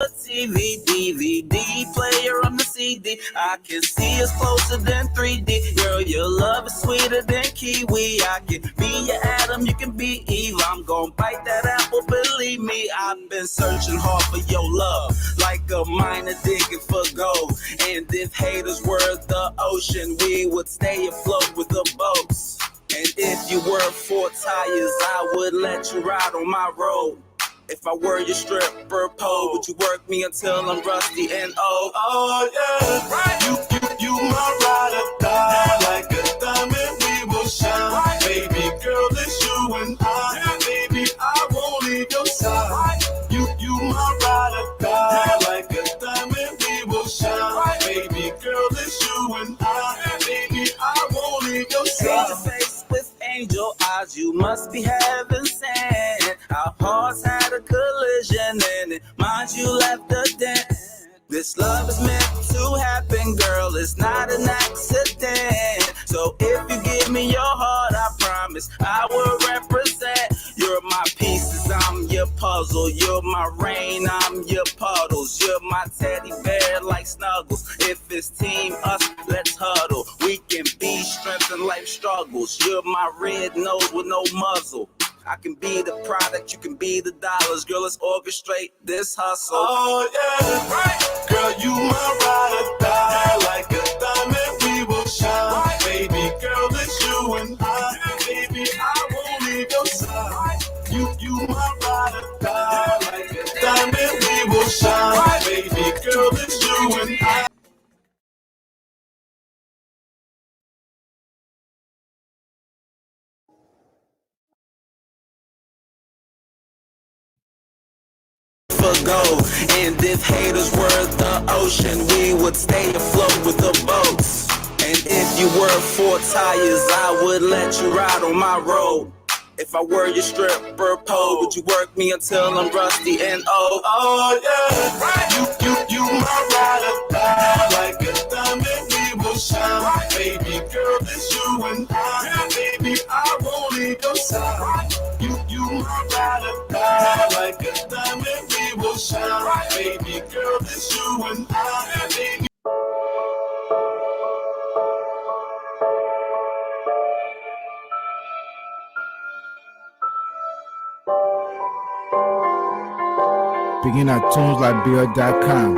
TV, DVD player on the CD. I can see us closer than 3D. Girl, your love is sweeter than kiwi. I can be your Adam, you can be Eve. I'm gonna bite that apple, believe me. I've been searching hard for your love, like a miner digging for gold. And if haters were the ocean, we would stay afloat with the boats. And if you were 4 tires, I would let you ride on my road. If I were your stripper pole, would you work me until I'm rusty and old? Oh yeah, right. You my ride or die. Like a diamond, we will shine. Right. Baby girl, it's you and I. Yeah. Baby, I won't leave your side. Right. You my ride or die. Yeah. Like a diamond, we will shine. Right. Baby girl, it's you and I. Yeah. Baby, I won't leave your side. Angel face with angel eyes, you must be heaven sent. Our hearts had a collision and it, mind you, left a dent. This love is meant to happen, girl, it's not an accident. So if you give me your heart, I promise I will represent. You're my pieces, I'm your puzzle. You're my rain, I'm your puddles. You're my teddy bear like Snuggles. If it's team us, let's huddle. We can be strength in life struggles. You're my red nose with no muzzle. I can be the product, you can be the dollars. Girl, let's orchestrate this hustle. Oh yeah, right. Girl, you my ride or die. Like a diamond, we will shine. Right. Baby girl, it's you and I. Yeah. Baby, I won't leave your side. Right. You my ride or die. Like a diamond, we will shine. Right. Baby girl, it's you and I. For gold. And if haters were the ocean, we would stay afloat with the boats. And if you were 4 tires, I would let you ride on my road. If I were your stripper pole, would you work me until I'm rusty and old? Oh yeah, right. You my ride or die. Like a diamond, we will shine. Right. Baby girl, it's you and I. Yeah. Baby, I won't leave your side. Right. You my ride or die. Like a diamond, we will shine. Right. Baby girl, it's you and I. Yeah. Baby. Begin at tuneslikebeer.com.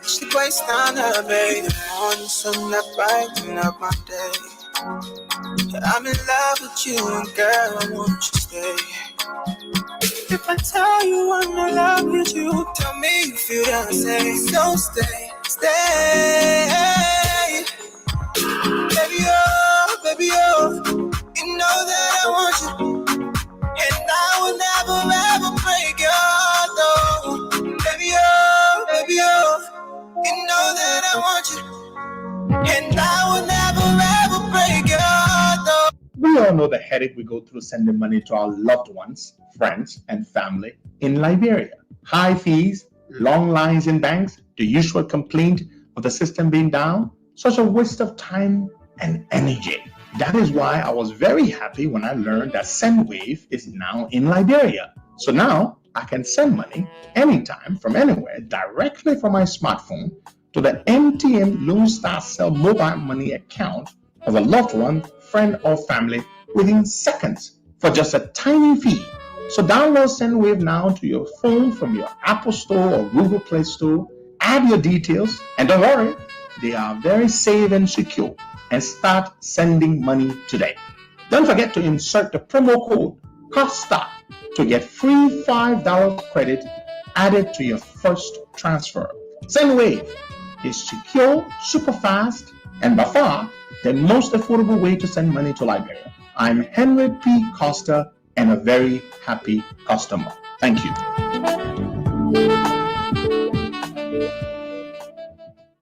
She waits down her baby, morning sun that brighten up my day. I'm in love with you and girl, I want you to stay. If I tell you I'm in love with you, tell me you feel the same. So stay. Baby, oh, you know that I want you. And I will never ever break your heart, though. Baby, oh, you know that I want you. And I will never ever break your heart, though. We all know the headache we go through sending money to our loved ones, friends, and family in Liberia. High fees, long lines in banks, the usual complaint of the system being down, such a waste of time and energy. That is why I was very happy when I learned that SendWave is now in Liberia. So now I can send money anytime from anywhere directly from my smartphone to the MTN Lone Star Cell mobile money account of a loved one, friend, or family within seconds for just a tiny fee. So download SendWave now to your phone from your Apple Store or Google Play Store. Add your details, and don't worry, they are very safe and secure. And start sending money today. Don't forget to insert the promo code COSTA to get free $5 credit added to your first transfer. SendWave is secure, super fast, and by far the most affordable way to send money to Liberia. I'm Henry P. Costa and a very happy customer. Thank you.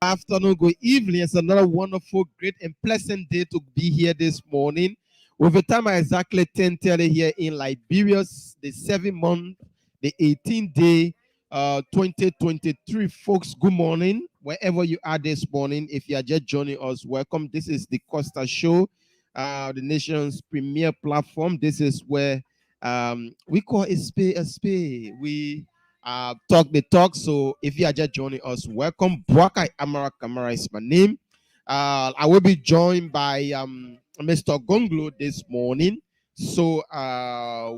Afternoon, good evening. It's another wonderful, great, and pleasant day to be here this morning. With the time at exactly 10:30 here in Liberia, the 7th month, the 18th day, 2023. Folks, good morning. Wherever you are this morning, if you are just joining us, welcome. This is the Costa Show, the nation's premier platform. This is where we call it spay. We talk the talk. So if you are just joining us, welcome. Buakai Amara Kamara is my name. I will be joined by Mr. Gonglo this morning. So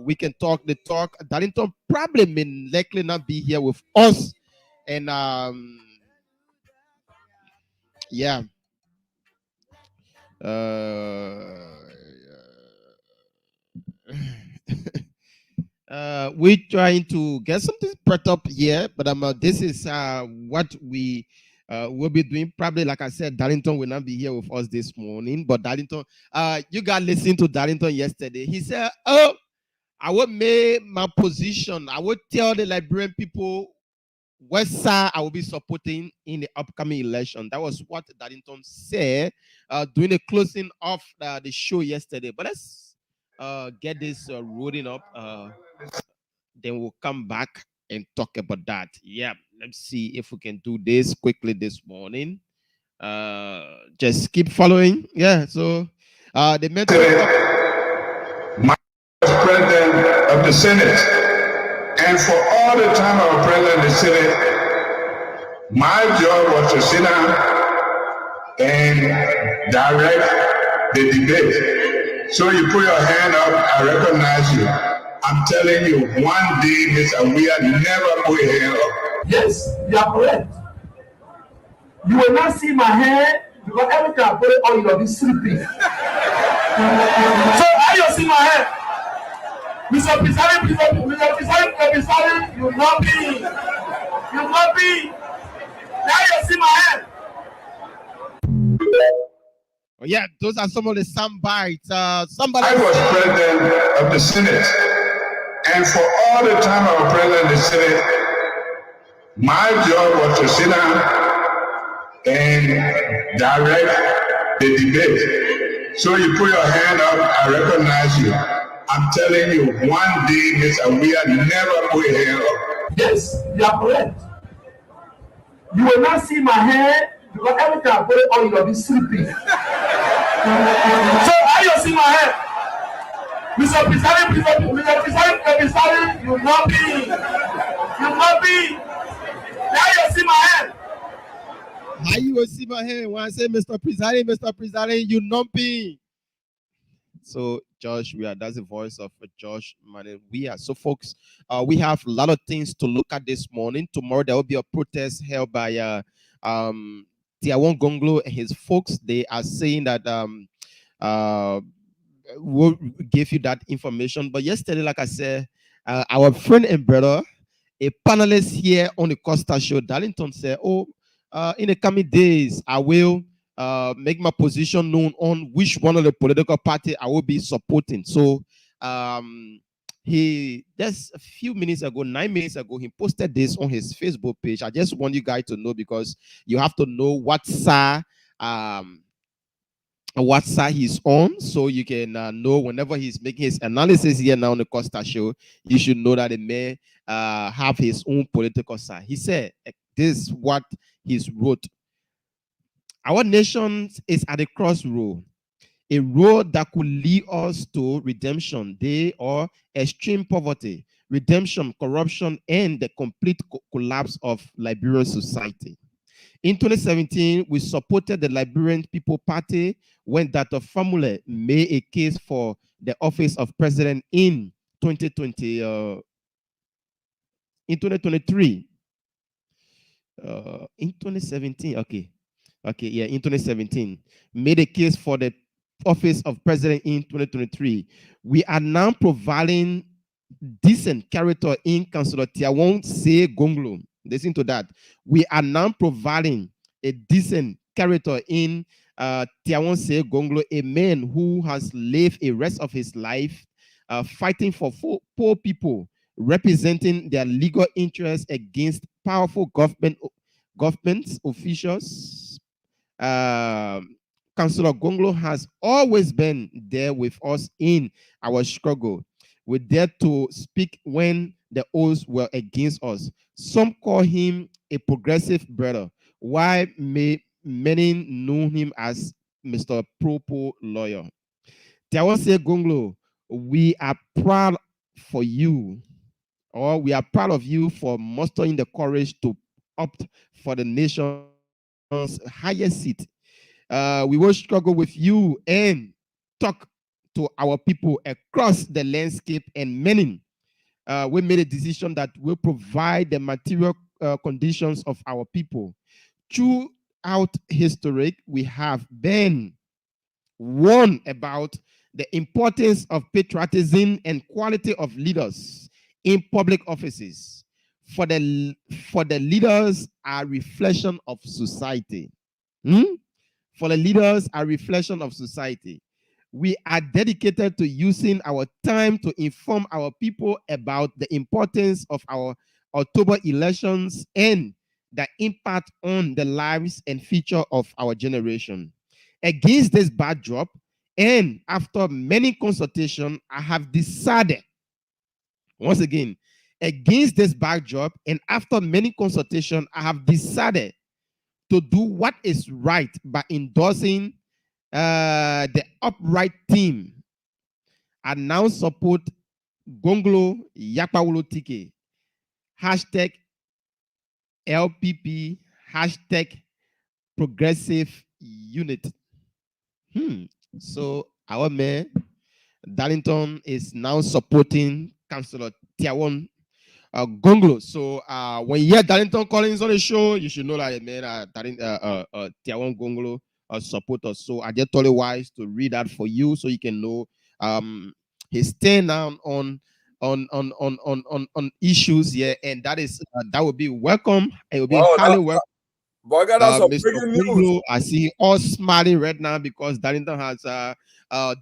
we can talk the talk. Darlington probably may likely not be here with us. And yeah. We're trying to get something brought up here, but this is what we will be doing. Probably, like I said, Darlington will not be here with us this morning. But Darlington, you got listening to Darlington yesterday. He said, "Oh, I will make my position. I will tell the Liberian people what side I will be supporting in the upcoming election." That was what Darlington said during the closing of the show yesterday. But let's get this rolling up. Then we'll come back and talk about that. Yeah, let's see if we can do this quickly this morning. Just keep following. Yeah, so the mentor. My president of the Senate, and for all the time I was president of the Senate, my job was to sit down and direct the debate. So you put your hand up, I recognize you. I'm telling you, one day Mr. Weah never put his hand up. Yes, you are correct. You will not see my hand because every time I put it on, you will be sleeping. So how you see my hand? Mr. President, you will not be. You will not be. Now you see my hand. Oh, yeah, those are some of the sound bites. Somebody. I was president of the Senate, and for all the time I was president of the Senate, my job was to sit down and direct the debate. So you put your hand up, I recognize you. I'm telling you, one day Mr. Weah never put his hand up. Yes, you are correct. You will not see my hand because every time I put it on, you will be sleeping. So how you see my hand? Mr. President, you will not be. You will not be. Now you see my hand. How you will see my hand when I say Mr. President, you numping. So Josh, that's the voice of Josh Weah. So folks, we have a lot of things to look at this morning. Tomorrow there will be a protest held by Tiawon Gonglo and his folks. They are saying that we'll give you that information. But yesterday, like I said, our friend and brother, a panelist here on the Costa Show, Darlington, said, "Oh, in the coming days, I will make my position known on which one of the political party I will be supporting." So he just a few minutes ago, 9 minutes ago, he posted this on his Facebook page. I just want you guys to know, because you have to know what side he's on, so you can know whenever he's making his analysis here now on the Costa Show, you should know that he may have his own political side. He said, this is what he's wrote: "Our nation is at a crossroad, a road that could lead us to redemption, or extreme poverty, redemption, corruption, and the complete collapse of Liberian society. In 2017, we supported the Liberian People Party when Dr. Famule made a case for the office of president in 2020. In 2023, in 2017, in 2017, made a case for the office of president in 2023. We are now providing decent character in Councillor Tiawon Se Gonglo. Listen to that. We are now providing a decent character in Tiawon Se Gonglo, a man who has lived a rest of his life fighting for poor people, representing their legal interests against powerful government officials, Councillor Gonglo has always been there with us in our struggle. We dared to speak when the odds were against us. Some call him a progressive brother, while many knew him as Mr. Propo lawyer. Tiawase Gonglo, we are proud for you, or we are proud of you for mustering the courage to opt for the nation's highest seat. We will struggle with you and talk to our people across the landscape, and many we made a decision that will provide the material conditions of our people. Throughout history, we have been warned about the importance of patriotism and quality of leaders in public offices. For the leaders are reflection of society. For the leaders are reflection of society. We are dedicated to using our time to inform our people about the importance of our October elections and the impact on the lives and future of our generation. Against this backdrop, and after many consultations, I have decided, once again, against this backdrop, and after many consultations, I have decided to do what is right by endorsing the upright team. I now support Gonglo Yakpawulo Tike, hashtag LPP, hashtag progressive unit. So our mayor, Darlington, is now supporting Councillor Tiawon Gonglo. So when you hear Darlington Collins on the show, you should know that man, Tiawon Gonglo support us. So I just told you wise to read that for you, so you can know his stand down on issues here, and that is that will be welcome. It will be highly welcome. Boy, I got some Mr. breaking news. Gonglo, I see all smiling right now because Darlington has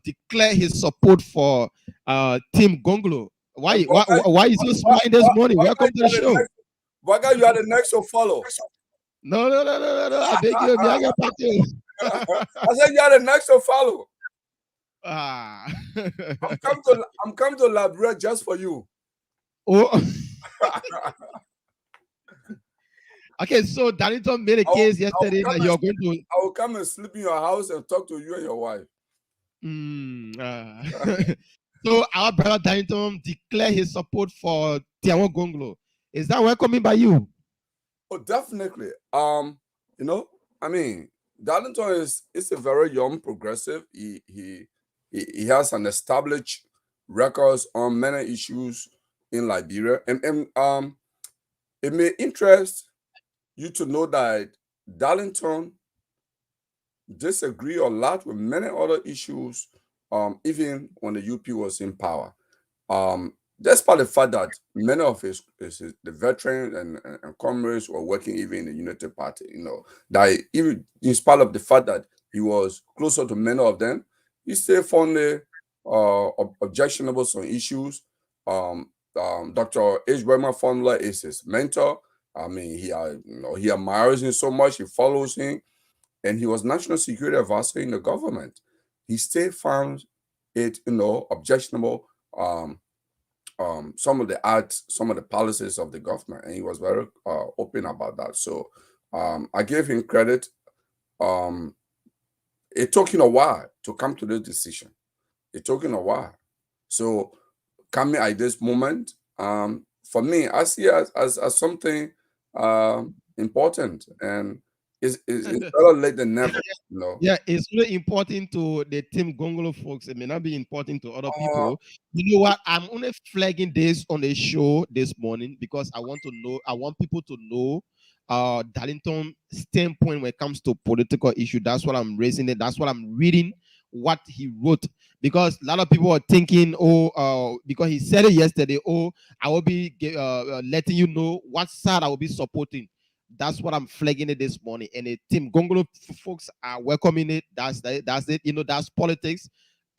declared his support for Team Gonglo. Why is you smiling this morning? Welcome to the show. Boy, you are the next to follow. No. I beg you, I get back to you. I said you are the next to follow. I'm coming to Liberian just for you. Oh. Okay, so Darlington made a case yesterday that you're going to. I will come and sleep in your house and talk to you and your wife. So our brother Darlington declared his support for Tiawon Gonglo. Is that welcoming by you? Oh, definitely. You know, I mean, Darlington is a very young progressive. He has an established records on many issues in Liberia, and it may interest you to know that Darlington disagree a lot with many other issues, even when the UP was in power. Despite the fact that many of the veterans and comrades were working even in the Unity Party, you know, that even in spite of the fact that he was closer to many of them, he still found objectionable some issues. Dr. H. Berman Formula is his mentor. I mean, he admires him so much, he follows him, and he was national security advisor in the government. He still found it, objectionable, some of the acts, some of the policies of the government, and he was very open about that. So I gave him credit. It took him a while to come to this decision. It took him a while. So coming at this moment, for me, I see it as something important, and it's better late than never. You know? Yeah, it's really important to the Team Gonglo folks. It may not be important to other people. You know what? I'm only flagging this on the show this morning because I want people to know Darlington standpoint when it comes to political issue. That's what I'm raising it. That's what I'm reading, what he wrote. Because a lot of people are thinking, because he said it yesterday, I will be letting you know what side I will be supporting. That's what I'm flagging it this morning. And the Team Gonglo folks are welcoming it. That's it. You know, that's politics.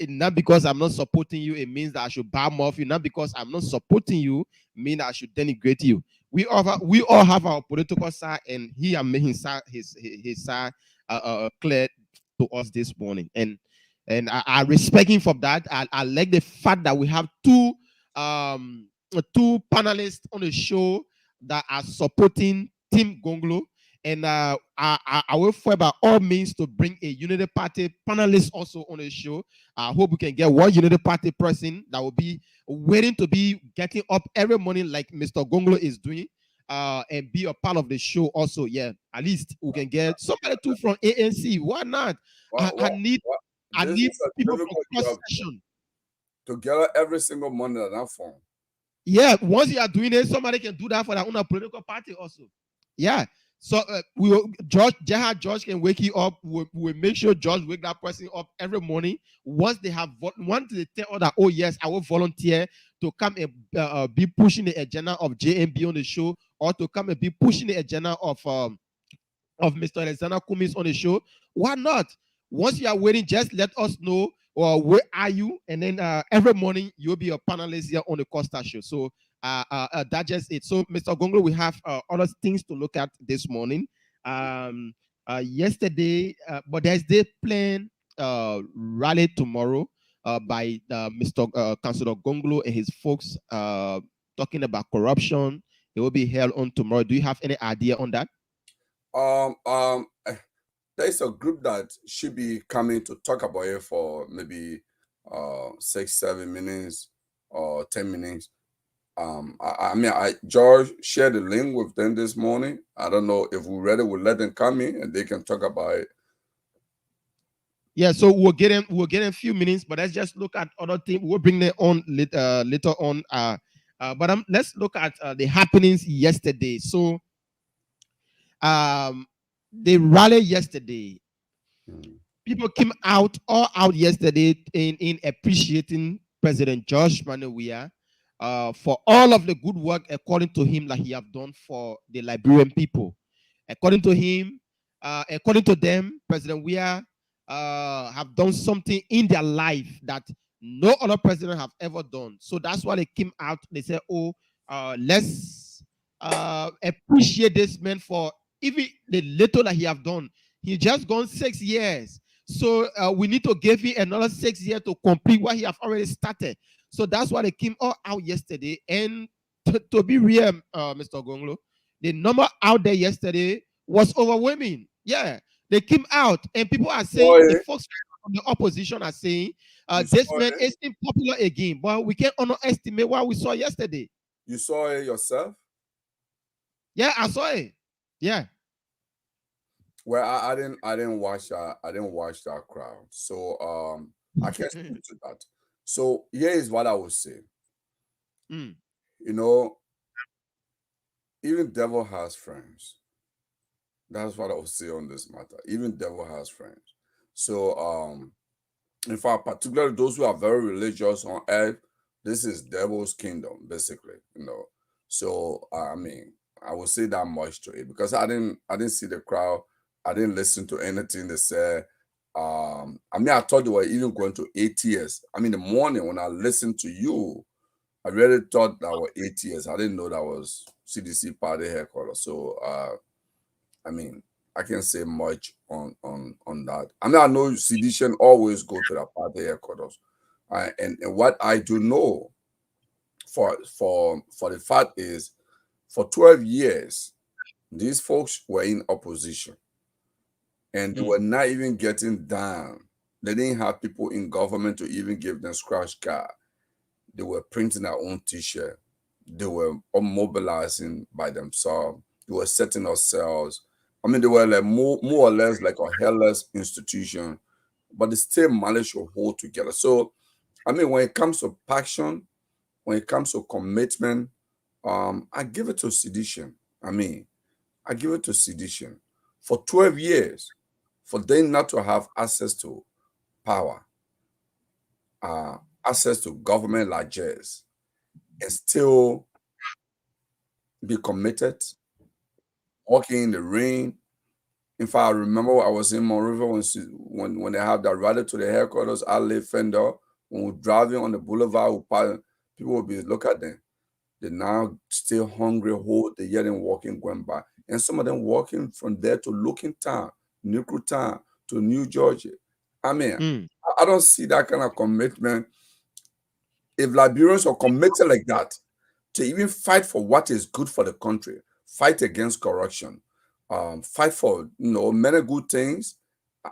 Not because I'm not supporting you, it means that I should bomb off you. Not because I'm not supporting you, mean that I should denigrate you. We all have our political side, and he are making his side clear. to us this morning, and I respect him for that. I like the fact that we have two panelists on the show that are supporting Team Gonglo. And I will fight by all means to bring a Unity Party panelist also on the show. I hope we can get one Unity Party person that will be waiting to be getting up every morning like Mr. Gonglo is doing, and be a part of the show also. Yeah, at least we can get somebody too from ANC. Why not? I need people from cross section together every single morning on that phone. Yeah, once you are doing it, somebody can do that for their own political party also. Yeah. So we will, George can wake you up. We'll make sure George wake that person up every morning. Once they tell that, oh yes, I will volunteer to come and be pushing the agenda of JMB on the show, or to come and be pushing the agenda of Mr. Alexander Cummings on the show. Why not? Once you are waiting, just let us know, or where are you, and then every morning you'll be a panelist here on the Costa Show. So that's just it. So, Mr. Gonglo, we have other things to look at this morning. Yesterday, but there's the planned rally tomorrow by Mr. Councilor Gonglo and his folks talking about corruption. It will be held on tomorrow. Do you have any idea on that? There's a group that should be coming to talk about it for maybe 6-7 minutes or 10 minutes. George shared the link with them this morning. I don't know if we're ready. We'll let them come in and they can talk about it. Yeah, so we'll get in a few minutes, but let's just look at other things. We'll bring them on later on. But let's look at the happenings yesterday. So, the rally yesterday, people came out yesterday in appreciating President George Weah for all of the good work, according to him, that he have done for the Liberian people. According to him, according to them, President Weah have done something in their life that no other president have ever done. So that's why they came out. They said, oh, let's appreciate this man for even the little that he have done. He just gone 6 years. So we need to give him another 6 years to complete what he have already started. So that's why they came all out yesterday. And to be real, Mr. Gonglo, the number out there yesterday was overwhelming. Yeah, they came out, and people are saying, the folks from the opposition are saying, this man isn't popular again. But we can't underestimate what we saw yesterday. You saw it yourself? Yeah, I saw it. Yeah. Well, I didn't watch that. I didn't watch that crowd. So I can't speak to that. So here is what I would say. You know, even devil has friends. That's what I would say on this matter. Even devil has friends. So in fact, particularly those who are very religious on earth, this is devil's kingdom, basically. You know. So I mean, I would say that much to it, because I didn't see the crowd. I didn't listen to anything they said. I thought they were even going to ATS. In the morning when I listened to you, I really thought that was ATS. I didn't know that was CDC party headquarters. So, I can't say much on that. I know sedition always go to the party headquarters. And what I do know for the fact is, for 12 years, these folks were in opposition. And they were not even getting down. They didn't have people in government to even give them scratch card. They were printing their own T-shirt. They were mobilizing by themselves. They were setting up cells. They were like more or less like a helpless institution, but they still managed to hold together. So, when it comes to passion, when it comes to commitment, I give it to sedition. I give it to sedition. For 12 years, for them not to have access to power, access to government largesse, and still be committed, walking in the rain. In fact, I remember I was in Monrovia when they have that rally to the headquarters. I live Fender. When we're driving on the boulevard, people will be look at them. They're now still hungry, hold the yet and walking, going by. And some of them walking from there to Looking Town, Nuclear Town, to New Georgia. I mean, I don't see that kind of commitment. If Liberians are committed like that to even fight for what is good for the country, fight against corruption, fight for many good things,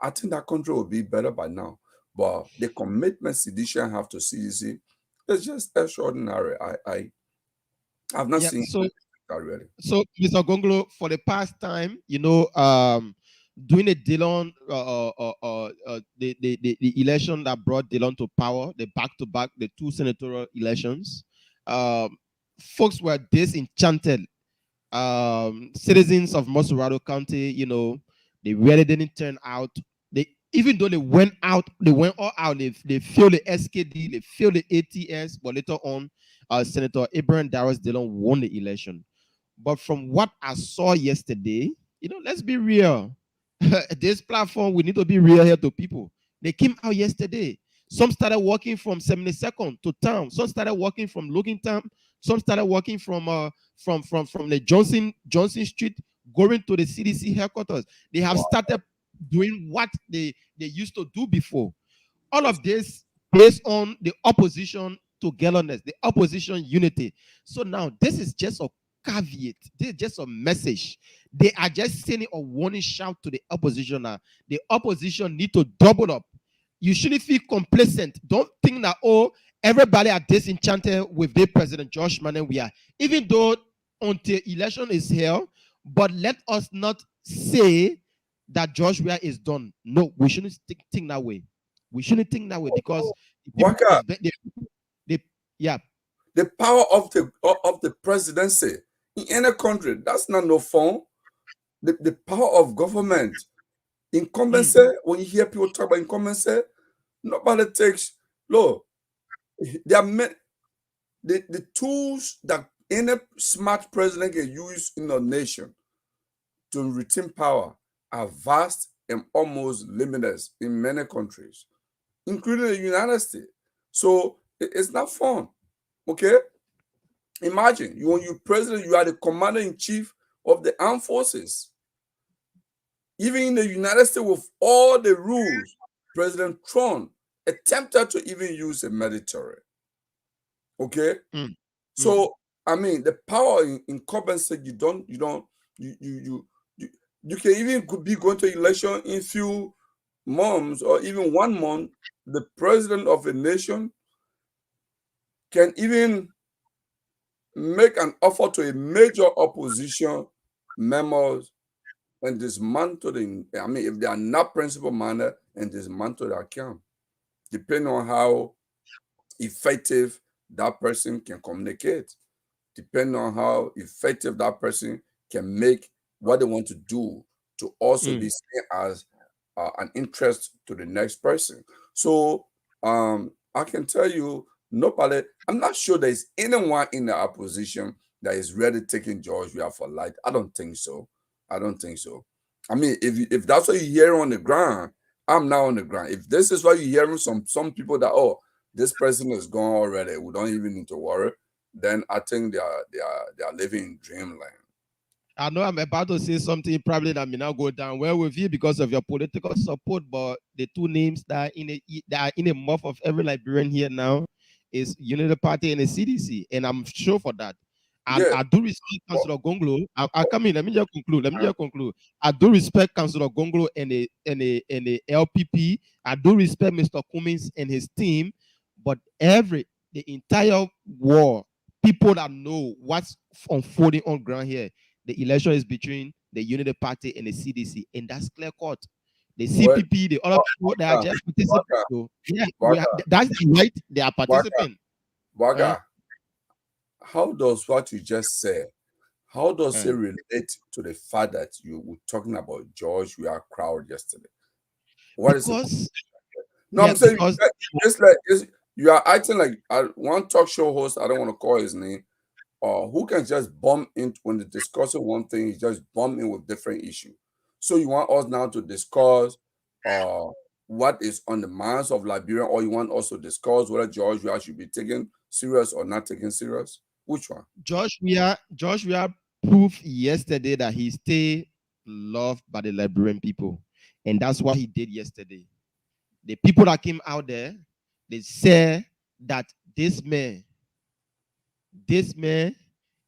I think that country will be better by now. But the commitment Seditian have to CDC is just extraordinary. I've not seen that really. So, Mr. Gonglo, for the past time, doing a Dillon, the election that brought Dillon to power, the back-to-back, the two senatorial elections, folks were disenchanted. Citizens of Mosurado County, they really didn't turn out. Even though they went all out. They failed the SKD, they failed the ATS, but later on, Senator Abraham Darius Dillon won the election. But from what I saw yesterday, let's be real. This platform, we need to be real here to people. They came out yesterday. Some started walking from 72nd to town. Some started walking from Logantown. Some started walking from the Johnson Street, going to the CDC headquarters. They have started doing what they used to do before. All of this based on the opposition togetherness, the opposition unity. So now this is just a caveat. This is just a message. They are just sending a warning shout to the opposition now. The opposition need to double up. You shouldn't feel complacent. Don't think that, everybody are disenchanted with the President Josh Mannen Weah. Even though until election is held, but let us not say that Josh Weah is done. No, we shouldn't think that way. We shouldn't think that way because the power of the presidency in any country, that's not no fun. The power of government, incumbency. When you hear people talk about incumbency, nobody takes. Look, there are the tools that any smart president can use in a nation to retain power are vast and almost limitless in many countries, including the United States. So it's not fun. Okay? Imagine when you're president, you are the commander-in-chief of the armed forces. Even in the United States, with all the rules, President Trump attempted to even use a military. Okay? So, I mean, the power in incumbency, you can even be going to election in few months or even 1 month. The president of a nation can even make an offer to a major opposition members and dismantle if they are not principal manner, and dismantle their camp, depending on how effective that person can communicate, depending on how effective that person can make what they want to do to also be seen as an interest to the next person. So I can tell you, nobody, I'm not sure there's anyone in the opposition that is really taking George Weah for light. I don't think so. I mean, if that's what you hear on the ground, I'm now on the ground. If this is what you're hearing some people that, this person is gone already, we don't even need to worry, then I think they are living in dreamland. I know I'm about to say something probably that may not go down well with you because of your political support, but the two names that are in a mouth of every Liberian here now is Unity Party and the CDC, and I'm sure for that. I do respect Councillor Gonglo. I come in. Let me just conclude. I do respect Councillor Gonglo and the LPP. I do respect Mr. Cummins and his team, but the entire war, people that know what's unfolding on ground here, the election is between the Unity Party and the CDC, and that's clear cut. The CPP, the other people, they are just participating. That's the right. They are participating. How does what you just said, how does it relate to the fact that you were talking about George Weah crowd yesterday? What is it? No, I'm saying you are acting like one talk show host, I don't want to call his name, who can just bump in when they're discussing one thing, he just bump in with different issues. So you want us now to discuss what is on the minds of Liberian, or you want us to discuss whether George Weah should be taken serious or not taken serious? Which one? Josh Weah proved yesterday that he stay loved by the Liberian people. And that's what he did yesterday. The people that came out there, they said that this man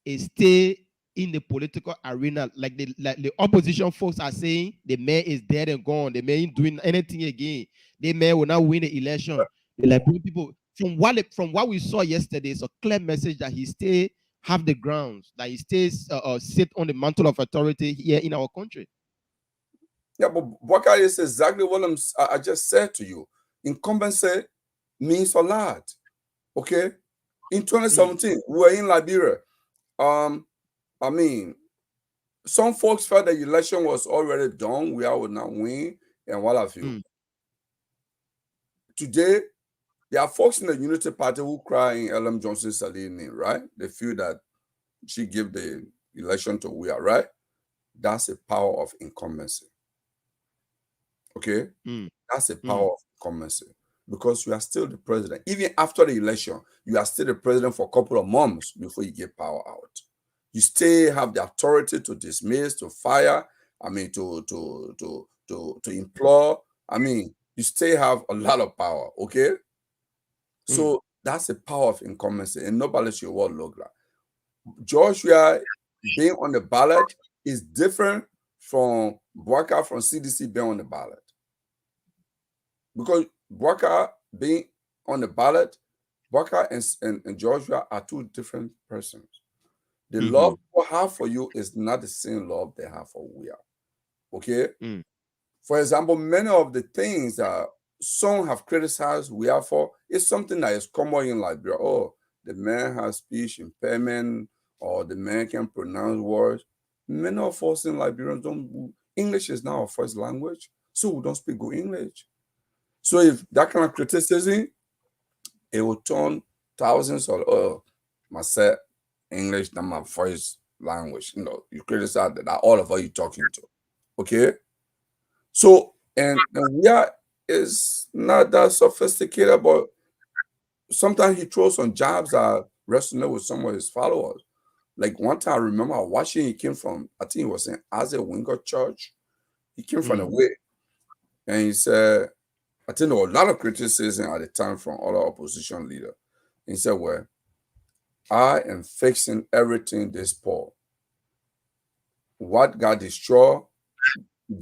is still in the political arena. Like the opposition folks are saying, the man is dead and gone. The man ain't doing anything again. The man will not win the election. The Liberian people, from what we saw yesterday, it's a clear message that he still have the grounds, that he stays sit on the mantle of authority here in our country. Yeah, but Bwaka is exactly what I just said to you. Incumbency means a lot. Okay? In 2017, we were in Liberia. I mean, some folks felt the election was already done. We would not win, and what have you. Today, there are folks in the Unity Party who cry in Ellen Johnson Sirleaf's name, right? They feel that she gave the election to Weah, right? That's the power of incumbency. Okay? That's the power of incumbency. Because you are still the president. Even after the election, you are still the president for a couple of months before you get power out. You still have the authority to dismiss, to fire, I mean, to implore. I mean, you still have a lot of power, okay? So that's the power of incumbency, and nobody should look like. George Weah being on the ballot is different from Bwaka from CDC being on the ballot. Because Bwaka being on the ballot, Bwaka and George Weah are two different persons. The love people have for you is not the same love they have for Weah. Okay? For example, many of the things that some have criticized Weah for is something that is common in Liberia. Oh, the man has speech impairment, or the man can pronounce words. Many of us in Liberia English is not our first language, so we don't speak good English. So if that kind of criticism, it will turn thousands of, myself, English, not my first language. You know, you criticize that all of us you talking to. Okay? So, and Weah is not that sophisticated, but sometimes he throws some jabs that resonate with some of his followers. Like one time I remember watching, he came from, I think it was in Isaac Winger Church. He came from the way. And he said, I think there was a lot of criticism at the time from other opposition leaders. He said, well, I am fixing everything this poor. What got destroyed,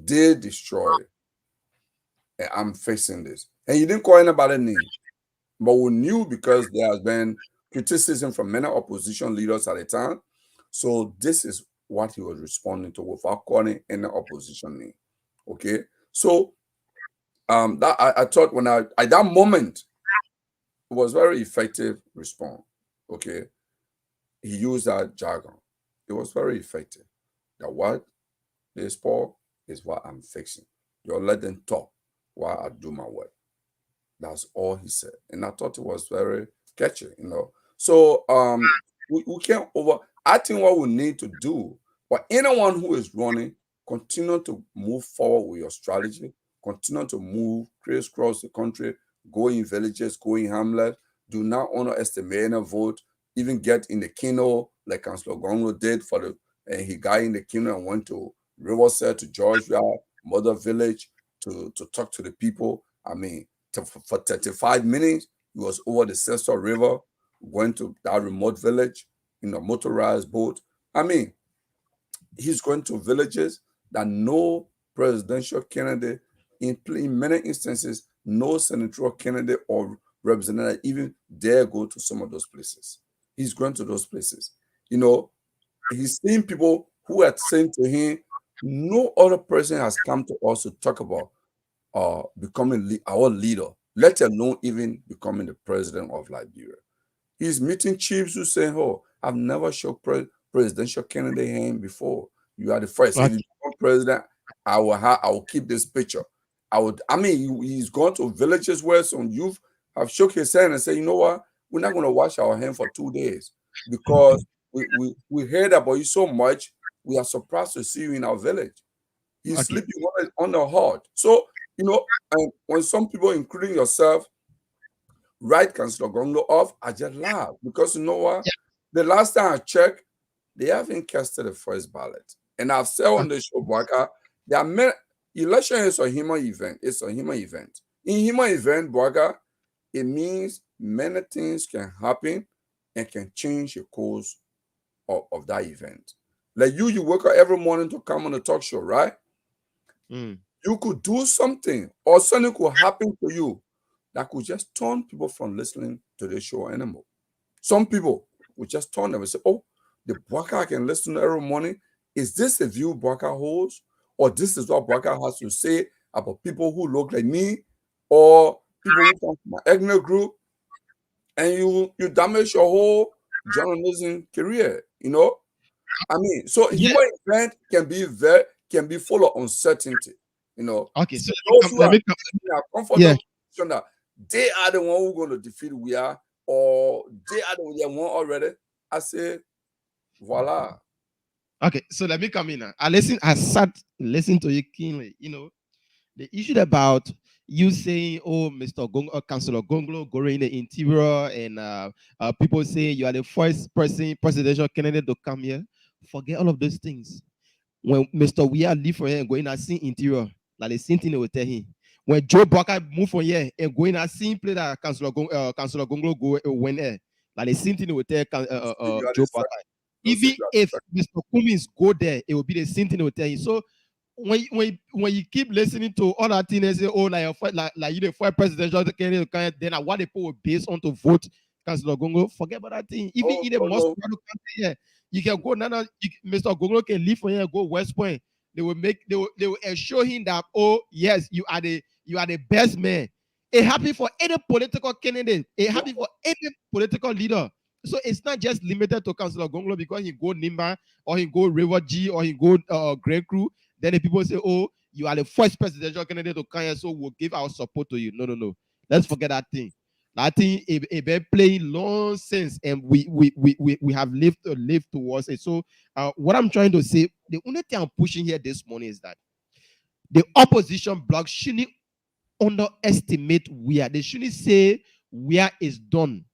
did destroy it. And I'm fixing this. And he didn't call anybody name. But we knew because there has been criticism from many opposition leaders at the time. So this is what he was responding to without calling any opposition name. Okay. So that I thought when at that moment it was very effective response. Okay. He used that jargon. It was very effective. That what this poor is what I'm fixing. You'll let them talk while I do my work. That's all he said. And I thought it was very catchy, you know. So we can't I think what we need to do, for anyone who is running, continue to move forward with your strategy, continue to move crisscross the country, go in villages, go in hamlets, do not underestimate a vote, even get in the Kino, like Councillor Gongo did and he got in the Kino and went to Riverside, to Georgia, Mother Village, to talk to the people. I mean, for 35 minutes, he was over the Cesar River, going to that remote village in a motorized boat. I mean, he's going to villages that no presidential candidate, in many instances, no senatorial candidate or representative even dare go to some of those places. He's going to those places. You know, he's seeing people who had said to him, no other person has come to us to talk about becoming our leader, let alone even becoming the president of Liberia. He's meeting chiefs who say, oh, I've never shown presidential candidate hand before. You are the first. If you become president, I will keep this picture. He's gone to villages where some youth have shook his hand and said, you know what? We're not going to wash our hands for 2 days because we heard about you so much. We are surprised to see you in our village. He's sleeping on the heart. So, you know, when some people, including yourself, write Councillor Gongo off, I just laugh because you know what? Yeah. The last time I checked, they haven't casted the first ballot. And I've said on the show, Bwaka, there are Election is a human event. It's a human event. In human event, Boaga, it means many things can happen and can change the course of that event. Like you wake up every morning to come on the talk show, right? You could do something or something could happen to you that could just turn people from listening to the show anymore. Some people would just turn them and say, oh, the Boaga I can listen to every morning. Is this the view Boaga holds? Or this is what Boaga has to say about people who look like me or people who come from my ethnic group? And you damage your whole journalism career, you know? I mean, so human event can be full of uncertainty, you know. Okay, so those who are comfortable that they are the one who are going to defeat Weah, or they are the one already. I say, voila. Okay, so let me come in now. I sat listening to you keenly. You know, the issue about you saying, "Oh, Mr. Councillor Gonglo, going in the interior," and people say you are the first presidential candidate to come here. Forget all of those things. When Mr. Weah leave from here and going and see interior, like the same thing they will tell him. When Joe Boaga move from here and going and see play that Councillor Gonglo go win there, like the same thing they will tell Joe Boaga. Even if Mr. Cummins go there, it will be the same thing they will tell you. So when you keep listening to all that thing and say, oh, like you the first presidential candidate, then what the people will base on to vote Councillor Gongo, forget about that thing. Even in the most country here, you can go now. Mr. Gongo can leave from here and go West Point. They will assure him that, oh yes, you are the best man. It happens for any political candidate. It happens for any political leader. So it's not just limited to Councillor Gonglo because he go Nimba or he go River G or he go Grey Crew. Then the people say, oh, you are the first presidential candidate to come here, so we'll give our support to you. No. Let's forget that thing. That thing is been playing long since, and we have lived towards it. So what I'm trying to say, the only thing I'm pushing here this morning is that the opposition bloc shouldn't underestimate Weah. They shouldn't say Weah is done.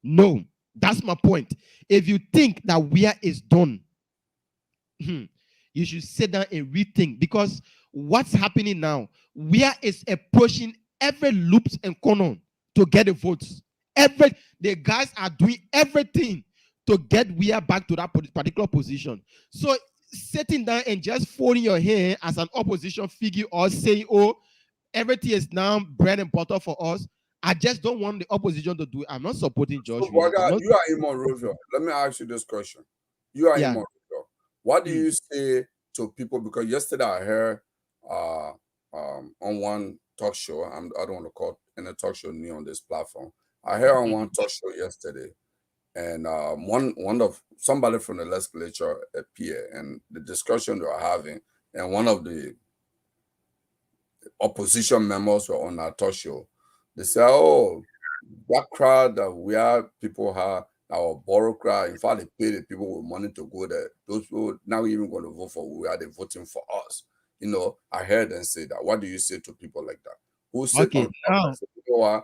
No. That's my point. If you think that Weah is done, you should sit down and rethink, because what's happening now, Weah is approaching every loops and corner to get the votes. The guys are doing everything to get Weah back to that particular position. So sitting down and just folding your hand as an opposition figure or saying, oh, everything is now bread and butter for us, I just don't want the opposition to do it. I'm not supporting George. So, Boaga, you are in Monrovia. Let me ask you this question. You are in Monrovia. What do you say to people? Because yesterday I heard on one talk show, I don't want to call any talk show new on this platform. I heard on one talk show yesterday, and one of somebody from the legislature appeared, and the discussion they were having, and one of the opposition members were on our talk show. They say, oh, that crowd that we are people have, our borrow crowd, in fact, they pay the people with money to go there. Those people now even going to vote for we are they voting for us. You know, I heard them say that. What do you say to people like that? Who say now,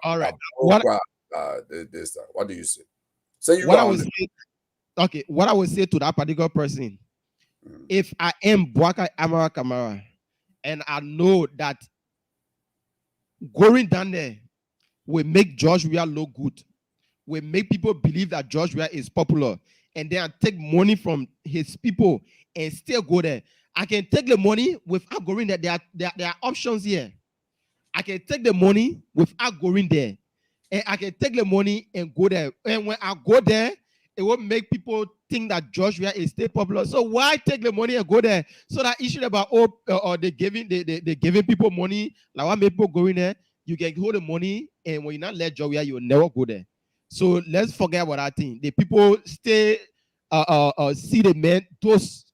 all right. What do you say? Say you what I would say to that particular person, if I am Boaga Amara Kamara and I know that going down there will make George Weah look good, will make people believe that George Weah is popular, and then I take money from his people and still go there. I can take the money without going there. There are options here. I can take the money without going there, and I can take the money and go there. And when I go there, it will make people think that George Weah is still popular. So why take the money and go there? So that issue about they giving people money, like why make people going there? You can hold the money, and when you not let George Weah, you'll never go there. So let's forget about that thing. The people stay see the men, those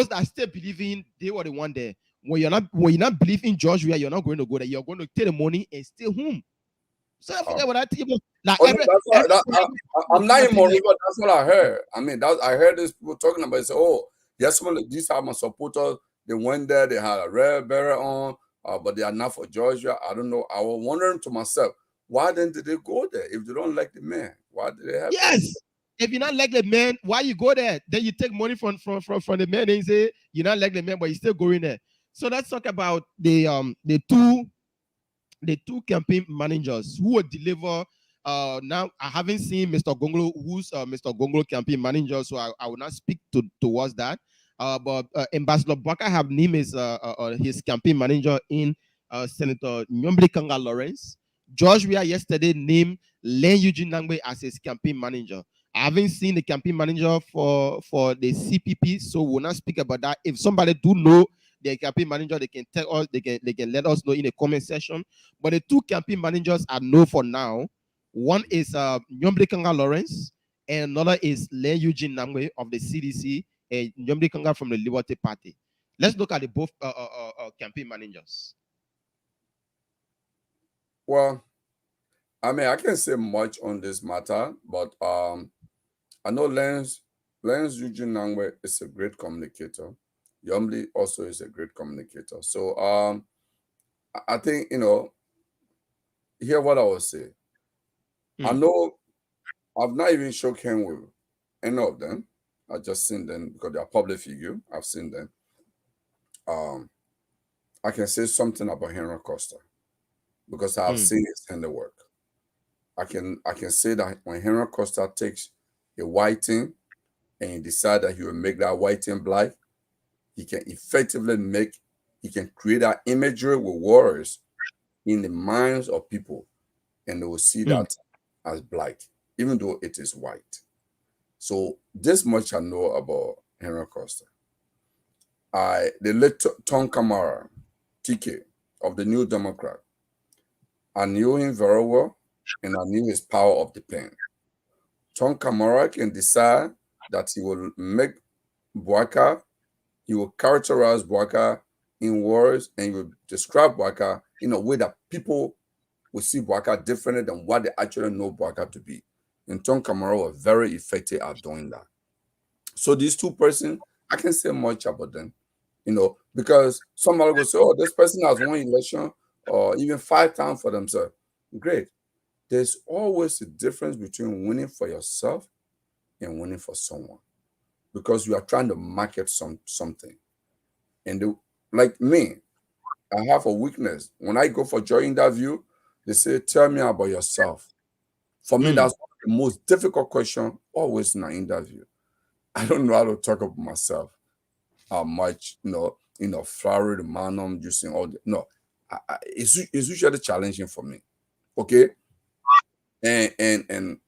that still believing they were the one there. When you're not believing George Weah, you're not going to go there. You're going to take the money and stay home. So I forget what that thing. Like I'm not in Monrovia. That's what I heard. I mean, I heard these people talking about it. Say, oh, yes, these are my supporters. They went there. They had a red beret on, but they are not for Georgia. I don't know. I was wondering to myself, why then did they go there if they don't like the man? Why did they have? Yes. If you not like the man, why you go there? Then you take money from the man and you say you not like the man, but you still going there. So let's talk about the two campaign managers who will deliver. Now I haven't seen Mr. Gongolo, who's Mr. Gongolo campaign manager, so I will not speak towards that. But Ambassador Baka have named his campaign manager in Senator Nyombli Kanga Lawrence. George Weah yesterday named Len Eugene Nangbe as his campaign manager. I haven't seen the campaign manager for the CPP, so we'll not speak about that. If somebody do know the campaign manager, they can tell us, they can let us know in the comment section. But the two campaign managers I know for now, one is Nyombli Kanga Lawrence, and another is Len Eugene Nangwe of the CDC, and Nyombli Kanga from the Liberty Party. Let's look at the both campaign managers. Well, I mean, I can't say much on this matter, but I know Lens Eugene Nangwe is a great communicator. Yomli also is a great communicator. So I think, hear what I will say. I know I've not even shook hands with any of them. I just seen them because they are public figure. I've seen them. I can say something about Henry Costa because I've seen his handiwork. I can say that when Henry Costa takes a white thing and he decides that he will make that white thing black, he can effectively create that imagery with words in the minds of people, and they will see that as black, even though it is white. So this much I know about Henry Costa. The late Tom Kamara, TK of the New Democrat, I knew him very well, and I knew his power of the pen. Tom Kamara can decide that he will make Bouaka, he will characterize Bouaka in words, and he will describe Bouaka in a way that people will see Bouaka differently than what they actually know Bouaka to be. And Tom Kamara was very effective at doing that. So these two persons, I can't say much about them, because somebody will say, oh, this person has won election or even 5 times for themselves. Great. There's always a difference between winning for yourself and winning for someone, because you are trying to market something. And like me, I have a weakness. When I go for job interview, they say, tell me about yourself. For me, that's one of the most difficult question always in an interview. I don't know how to talk about myself. How much, flowery the man I'm using all the no. It's usually challenging for me. Okay. And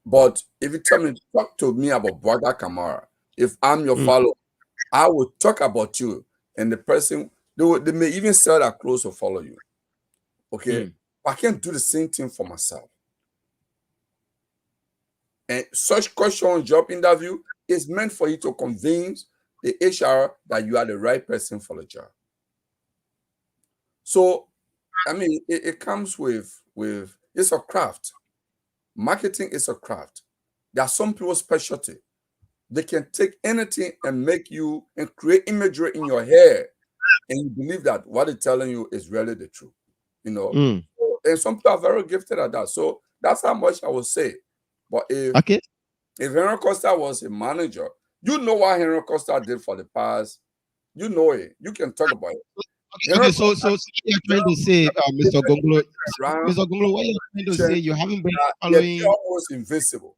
but if you tell me, talk to me about Bouaka Kamara, if I'm your follower, I will talk about you, and the person they may even sell their clothes to follow you. Okay, I can't do the same thing for myself. And such question on job interview is meant for you to convince the HR that you are the right person for the job. So, I mean, it comes with it's a craft. Marketing is a craft. There are some people's specialty. They can take anything and make you and create imagery in your head, and you believe that what they're telling you is really the truth. And some people are very gifted at that. So that's how much I would say. But if Henry Costa was a manager, you know what Henry Costa did for the past. You know it. You can talk about it. Okay, so you're trying to say, Mr. Gongolo, what you're trying to say, you haven't been following. They're almost invisible,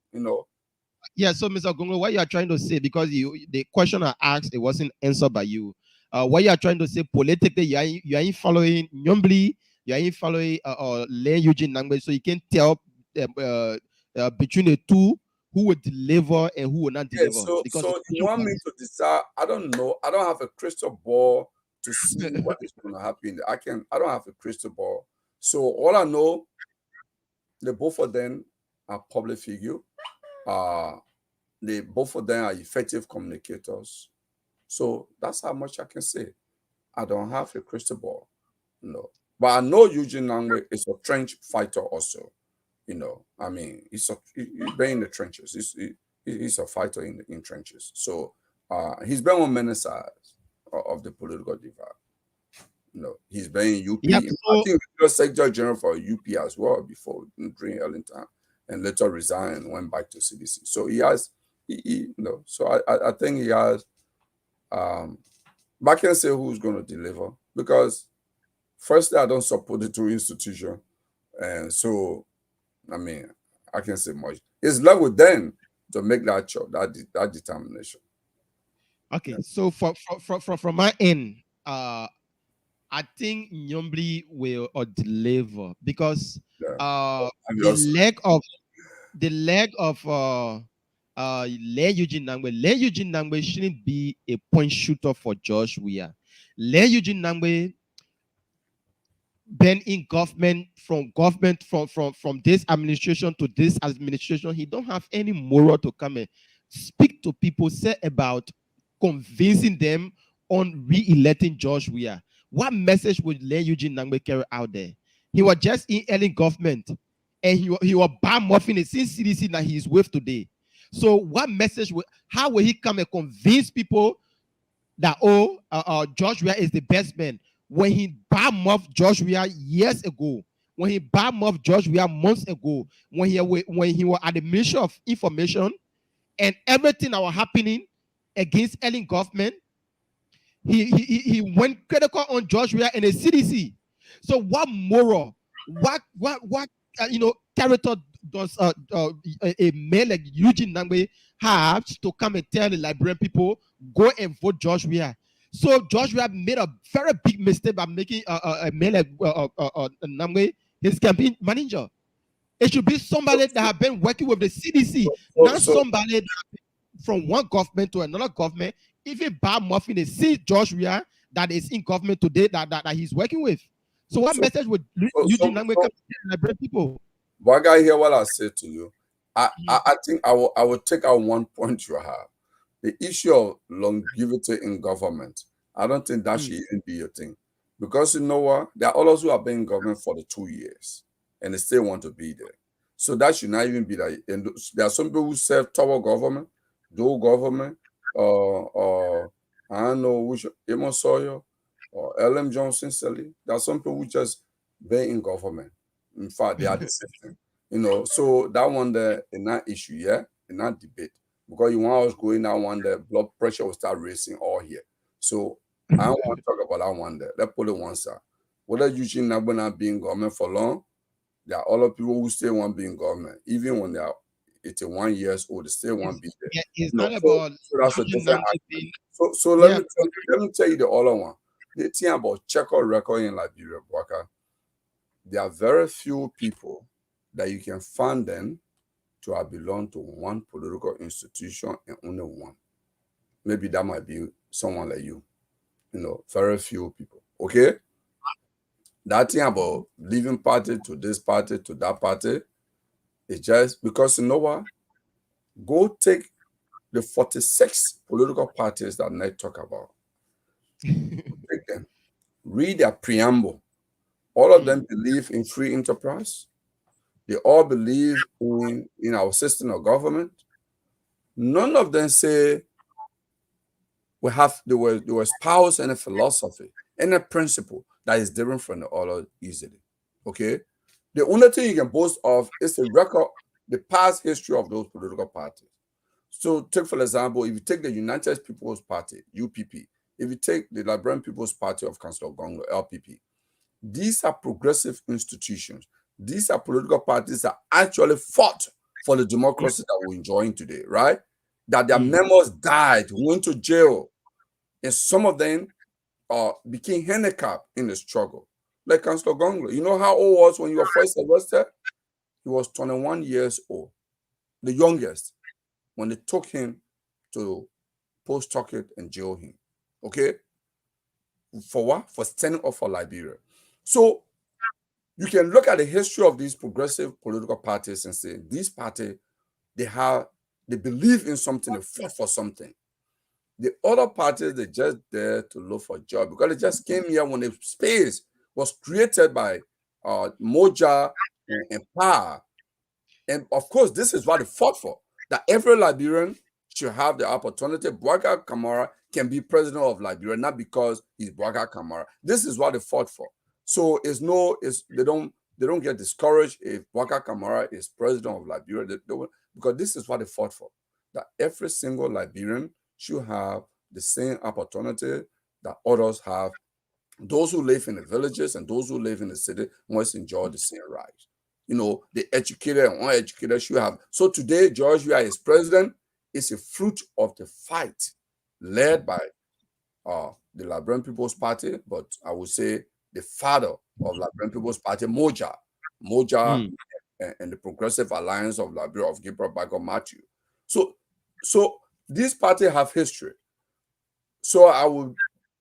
Yeah, so Mr. Gongolo, what you are trying to say, because the question I asked, it wasn't answered by you. What you are trying to say politically, you ain't following Nyombli, you ain't following Len Eugene Nangbe, so you can tell between the two who will deliver and who will not deliver. So you want me to decide? I don't know. I don't have a crystal ball to see what is going to happen. I don't have a crystal ball. So all I know, the both of them are public figure. Both of them are effective communicators. So that's how much I can say. I don't have a crystal ball, But I know Eugene Nangwe is a trench fighter also. I mean, he's been in the trenches. He's a fighter in trenches. So he's been on many sides of the political divide. He's been in UP. I think he was Secretary General for UP as well before during Darlington, and later resigned and went back to CDC. So he has, so I think he has But I can't say who's going to deliver because, firstly, I don't support the two institutions. And so, I mean, I can't say much. It's left with them to make that choice, that determination. Okay, so from my end, I think Nyombli will deliver because the leg of Len Eugene Nangbe shouldn't be a point shooter for Josh Weah. Len Eugene Nangbe been in government from this administration to this administration. He don't have any moral to come and speak to people, say about convincing them on re-electing Josh Weah. What message would Len Eugene Nangbe carry out there? He was just in early government and he was bad muffing the same CDC that he is with today. So what message how will he come and convince people that Josh Weah is the best man when he bad muffed Josh Weah years ago, when he bad muffed Josh Weah months ago, when he was at the Ministry of Information and everything that was happening against Ellen government, he went critical on Josh Weah and the CDC. So what moral, what character does a man like Eugene Nangbe have to come and tell the Liberian people go and vote Josh Weah? So Josh Weah made a very big mistake by making a man like Nangbe his campaign manager. It should be somebody that have been working with the CDC, not somebody from one government to another government. Even bad muffin, they see Josh Weah that is in government today that he's working with. So what message would Eugene Nangbe come to Liberian people? But I hear what I said to you. I think I will take out one point you have. The issue of longevity in government. I don't think that should even be a thing. Because you know what? There are others who have been in government for the 2 years and they still want to be there. So that should not even be that. And there are some people who serve Tower government, Dole government, I don't know which Amos Sawyer or LM Johnson Selly. There are some people who just been in government. In fact, they are the same thing. You know, so that one there in that issue, yeah, in that debate. Because you want us going that one there, blood pressure will start racing all here. So I don't want to talk about that one there. Let's put it one side. Whether Eugene Nangbe not be in government for long, there are other people who still want to be in government. Even when they are 81 years old, they still want to be there. Yeah, it's not about so that's a different argument. So let me tell you the other one. The thing about checker record in Liberia, Bwaka, there are very few people that you can find them to have belonged to one political institution and only one. Maybe that might be someone like you. You know, very few people. Okay? That thing about leaving party to this party to that party is just because you know what? Go take the 46 political parties that Ned talk about. Take them. Read their preamble. All of them believe in free enterprise. They all believe in our system of government. None of them say they will espouse any philosophy, any principle that is different from the other easily. Okay? The only thing you can boast of is the record, the past history of those political parties. So take, for example, if you take the United People's Party, UPP, if you take the Liberian People's Party of Councillor Gongo, LPP, these are progressive institutions. These are political parties that actually fought for the democracy that we're enjoying today, right? That their members died, went to jail, and some of them became handicapped in the struggle. Like Councillor Gongo, you know how old was when you were first arrested? He was 21 years old, the youngest, when they took him to post-Tucket and jail him. Okay? For what? For standing up for Liberia. So you can look at the history of these progressive political parties and say, these parties, they believe in something, they fought for something. The other parties, they're just there to look for a job because they just came here when the space was created by Moja and Power. And of course, this is what they fought for, that every Liberian should have the opportunity. Bwaka Kamara can be president of Liberia, not because he's Bwaka Kamara. This is what they fought for. So they don't get discouraged if Bwaka Kamara is president of Liberia, because this is what they fought for, that every single Liberian should have the same opportunity that others have. Those who live in the villages and those who live in the city must enjoy the same rights. You know, the educated and uneducated should have. So today, George Weah is president. It's a fruit of the fight led by the Liberian People's Party, but I would say the father of Liberian People's Party, Moja, and the Progressive Alliance of Liberia of Gabriel Bago Matthew. So these parties have history. So I would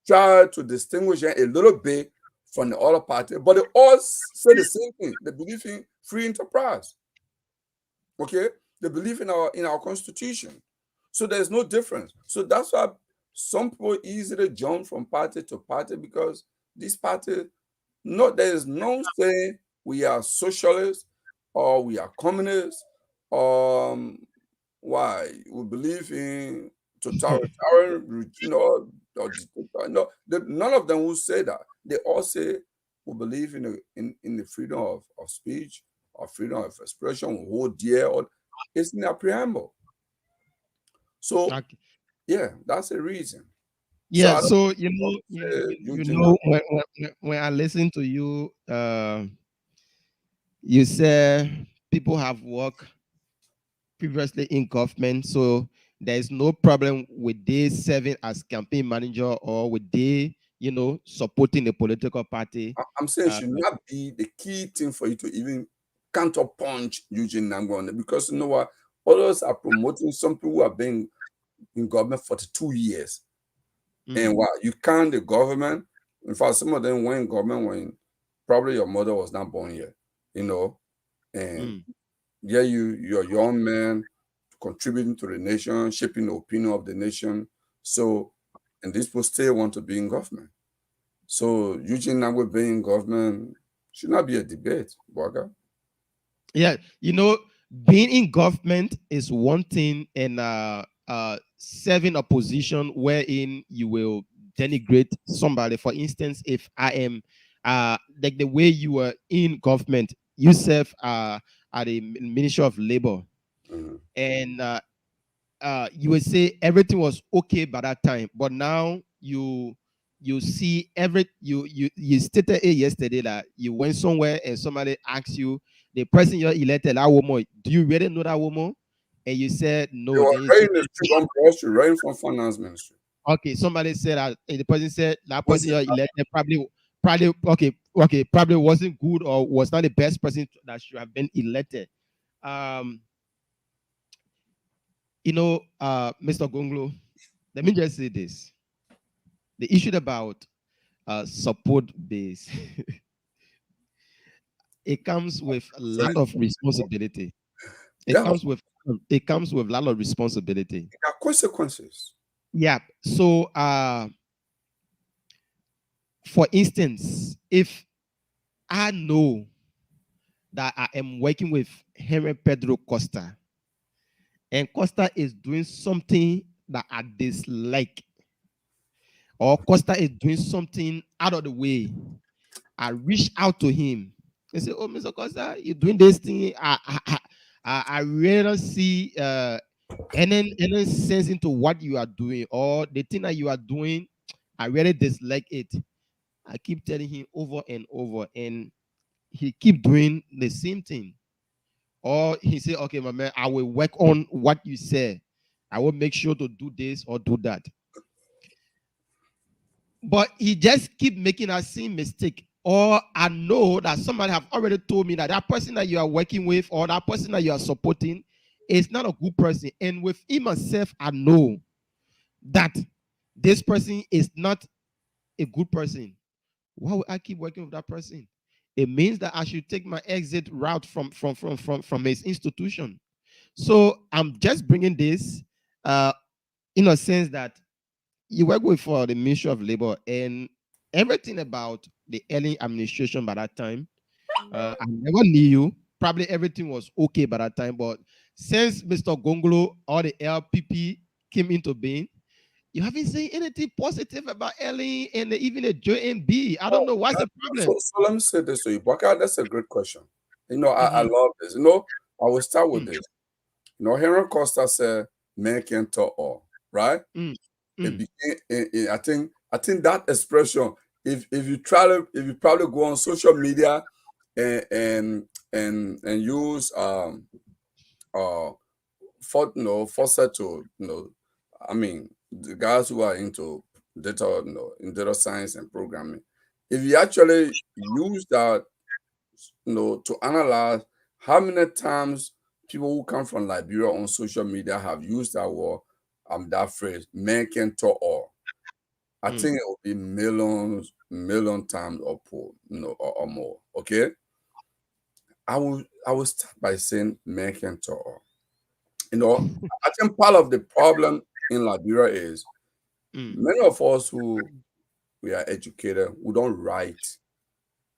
try to distinguish them a little bit from the other party, but they all say the same thing. They believe in free enterprise. Okay, they believe in our constitution. So there's no difference. So that's why some people easily jump from party to party, because these parties, there is no saying we are socialists or we are communists. Why we believe in totalitarian, no, none of them will say that. They all say we believe in the freedom of speech or freedom of expression. We hold dear, or it's in their preamble. So yeah, that's a reason. Yeah, so when I listen to you, you say people have worked previously in government, so there is no problem with they serving as campaign manager or with they, supporting a political party. I'm saying it should not be the key thing for you to even counterpunch Eugene Nangwanda, because you know what? Others are promoting some people who have been in government for 2 years. And what you can't the government. In fact, some of them went in government when probably your mother was not born yet, and yeah, you're a young man contributing to the nation, shaping the opinion of the nation. So, and these people still want to be in government. So Eugene Nangwe being in government should not be a debate, Boga. Yeah, being in government is one thing, and serving a position wherein you will denigrate somebody. For instance, if I am like the way you were in government, you serve at the Ministry of Labor, and you would say everything was okay by that time, but now you see you stated it yesterday that you went somewhere and somebody asked you, the person you elected, that woman, do you really know that woman? And you said no. You were right in the street on Broad Street, right from finance ministry. Okay, somebody said that, and the person said that person you elected probably wasn't good or was not the best person that should have been elected. Mr. Gonglo, let me just say this. The issue about support base, it comes with a lot of responsibility. It comes with a lot of responsibility. There are consequences. Yeah. So for instance, if I know that I am working with Henry Pedro Costa, and Costa is doing something that I dislike, or Costa is doing something out of the way, I reach out to him and say, "Oh, Mr. Costa, you're doing this thing. I really don't see any sense into what you are doing, or the thing that you are doing, I really dislike it." I keep telling him over and over, and he keep doing the same thing. Or he say, "Okay, my man, I will work on what you say. I will make sure to do this or do that." But he just keep making that same mistake. Or I know that somebody have already told me that that person that you are working with or that person that you are supporting is not a good person. And within myself, I know that this person is not a good person. Why would I keep working with that person? It means that I should take my exit route from his institution. So I'm just bringing this in a sense that you work with for the Ministry of Labor, and everything about the early administration by that time, I never knew you. Probably everything was okay by that time, but since Mr. Gonglo or the LPP came into being, you haven't seen anything positive about Ellie and even the JNB. I don't know what's the problem. So let me say this to you, Baka. That's a great question. I love this. I will start with this. Henry Costa said, "Men can talk all," right? It became, I think, I think that expression, if you probably go on social media and use faucet to I mean the guys who are into data in data science and programming, if you actually use that to analyze how many times people who come from Liberia on social media have used that word, that phrase, "men can talk all." I think it will be million times or more. Okay. I will start by saying "men can talk all." I think part of the problem in Liberia is many of us who we are educated, we don't write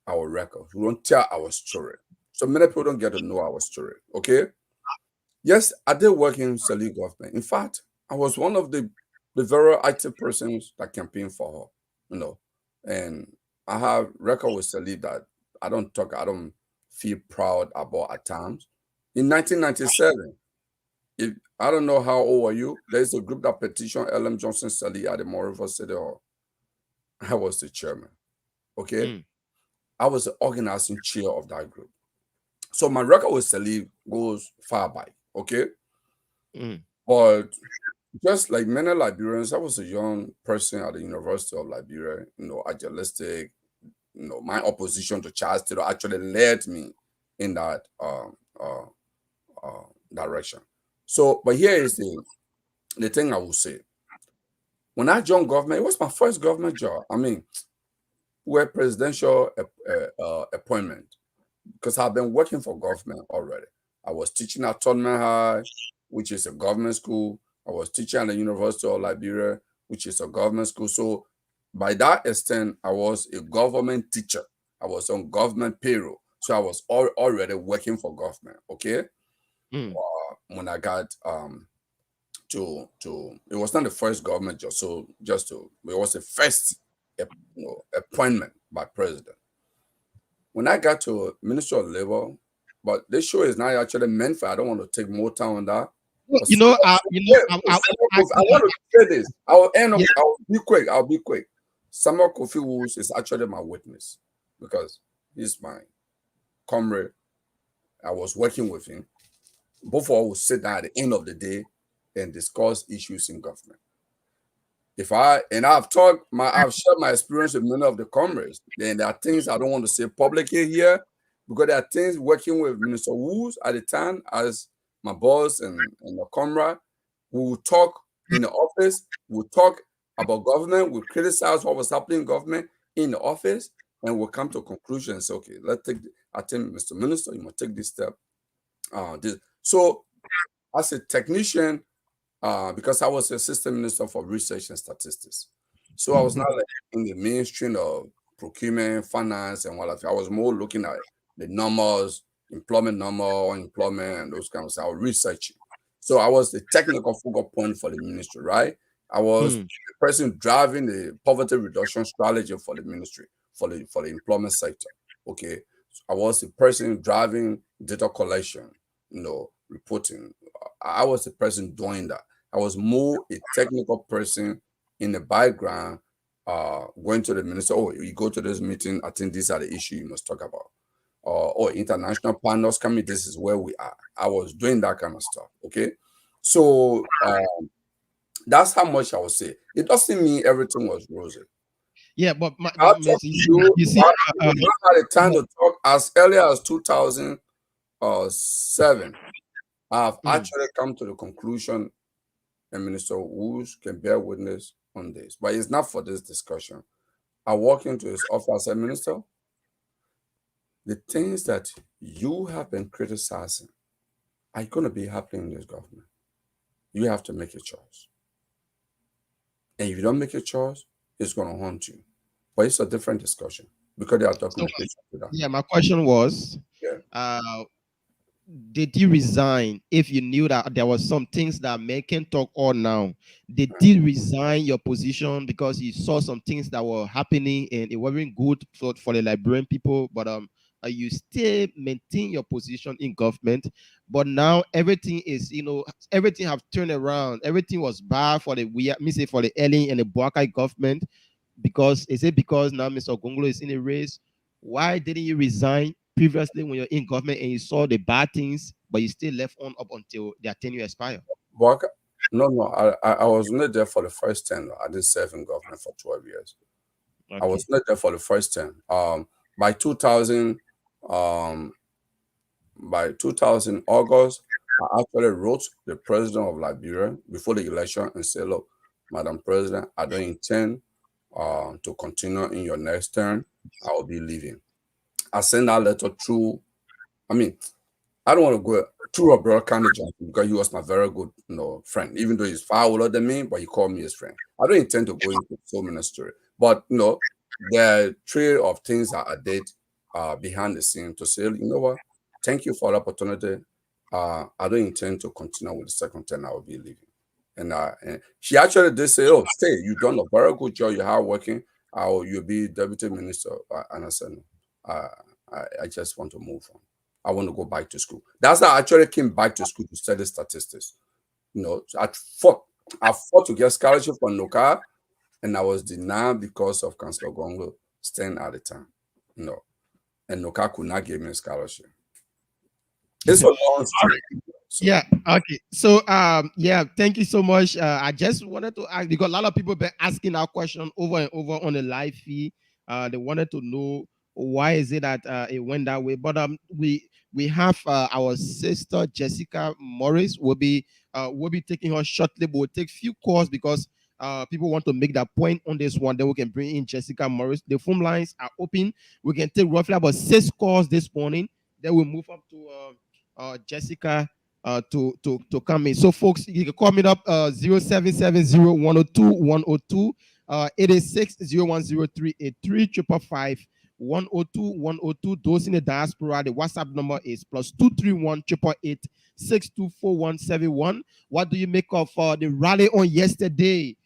our records, we don't tell our story. So many people don't get to know our story. Okay. Yes, I did work in Salih government. In fact, I was one of the very active persons that campaigned for her, and I have record with Salih that I don't feel proud about at times. In 1997, I don't know how old are you, there's a group that petitioned L.M. Johnson Salih at the Monrovia City Hall. I was the chairman. Okay. I was the organizing chair of that group. So my record with Salih goes far back. Okay. But just like many Liberians, I was a young person at the University of Liberia, idealistic. My opposition to Charles Taylor actually led me in that direction. So, but here is the thing I will say. When I joined government, it was my first government job. I mean, we're presidential appointment, because I've been working for government already. I was teaching at Tottenham High, which is a government school. I was teaching at the University of Liberia, which is a government school. So by that extent, I was a government teacher. I was on government payroll. So I was already working for government. Okay. When I got to it was not the first government job. So it was the first appointment by president. When I got to Ministry of Labor, but this show is not actually meant for. I don't want to take more time on that. I want to say this. I'll end up. Yeah. I'll be quick. Samuel Kofi Woods is actually my witness, because he's my comrade. I was working with him. Both of us will sit down at the end of the day and discuss issues in government. I've shared my experience with many of the comrades. Then there are things I don't want to say publicly here, because there are things working with Minister Woods at the time as my boss and a comrade. We will talk in the office. We'll talk about government. We'll criticize what was happening in government in the office, and we'll come to a conclusion and say, okay, I think, Mr. Minister, you must take this step. So as a technician, because I was assistant minister for research and statistics. So I was not like in the mainstream of procurement, finance, and whatever. I was more looking at the numbers, employment number, unemployment, and those kinds of stuff. I was researching. So I was the technical focal point for the ministry, right? I was the person driving the poverty reduction strategy for the ministry, for the employment sector. Okay. So I was the person driving data collection, reporting. I was the person doing that. I was more a technical person in the background, going to the minister. Oh, you go to this meeting, I think these are the issues you must talk about. Or international partners coming, this is where we are. I was doing that kind of stuff. Okay. So that's how much I would say. It doesn't mean everything was rosy. Yeah, but you see, I had the time to talk as early as 2007. I've actually come to the conclusion, and Minister Woods can bear witness on this, but it's not for this discussion. I walk into his office and said, Minister, the things that you have been criticizing are going to be happening in this government. You have to make a choice. And if you don't make a choice, it's going to haunt you. But it's a different discussion, because they are talking to that. Yeah, my question was, did you resign if you knew that there was some things that men can talk on now? Did you resign your position because you saw some things that were happening and it wasn't good for the Liberian people, but you still maintain your position in government, but now everything is, everything have turned around. Everything was bad for the Weah, for the Ellen and the Boakai government. because is it because now Mr. Gongolo is in a race? Why didn't you resign previously when you're in government and you saw the bad things, but you still left on up until their tenure expire? Waka, no, I was not there for the first 10. I didn't serve in government for 12 years. Okay. I was not there for the first 10. By 2000, August, I actually wrote the president of Liberia before the election and said, look, Madam President, I don't intend to continue in your next term. I will be leaving. I sent that letter through, I mean, I don't want to go through a brother candidate because he was my very good friend, even though he's far older than me, but he called me his friend. I don't intend to go into so ministry. But there are three of things that I did behind the scene to say, you know what, thank you for the opportunity. I don't intend to continue with the second term. I will be leaving. And she actually did say, oh, stay. You've done a very good job. You're hardworking. You'll be deputy minister. And I said, no, I just want to move on. I want to go back to school. That's how I actually came back to school to study statistics. I fought to get scholarship for NOCA, and I was denied because of Councillor Gongo staying at the time. And NOCA could not give me a scholarship. It's a long story. Yeah. Okay. So, yeah. Thank you so much. I just wanted to ask because a lot of people been asking that question over and over on the live feed. They wanted to know why is it that it went that way. But we have our sister Jessica Morris will be taking her shortly. But we'll take few calls because people want to make that point on this one. Then we can bring in Jessica Morris. The phone lines are open. We can take roughly about 6 calls this morning. Then we'll move up to Jessica to come in. So folks, you can call me up 0770-102-102 886-010-383 555-102-102. Those in the diaspora, the WhatsApp number is +231 888 624171. What do you make of the rally on yesterday?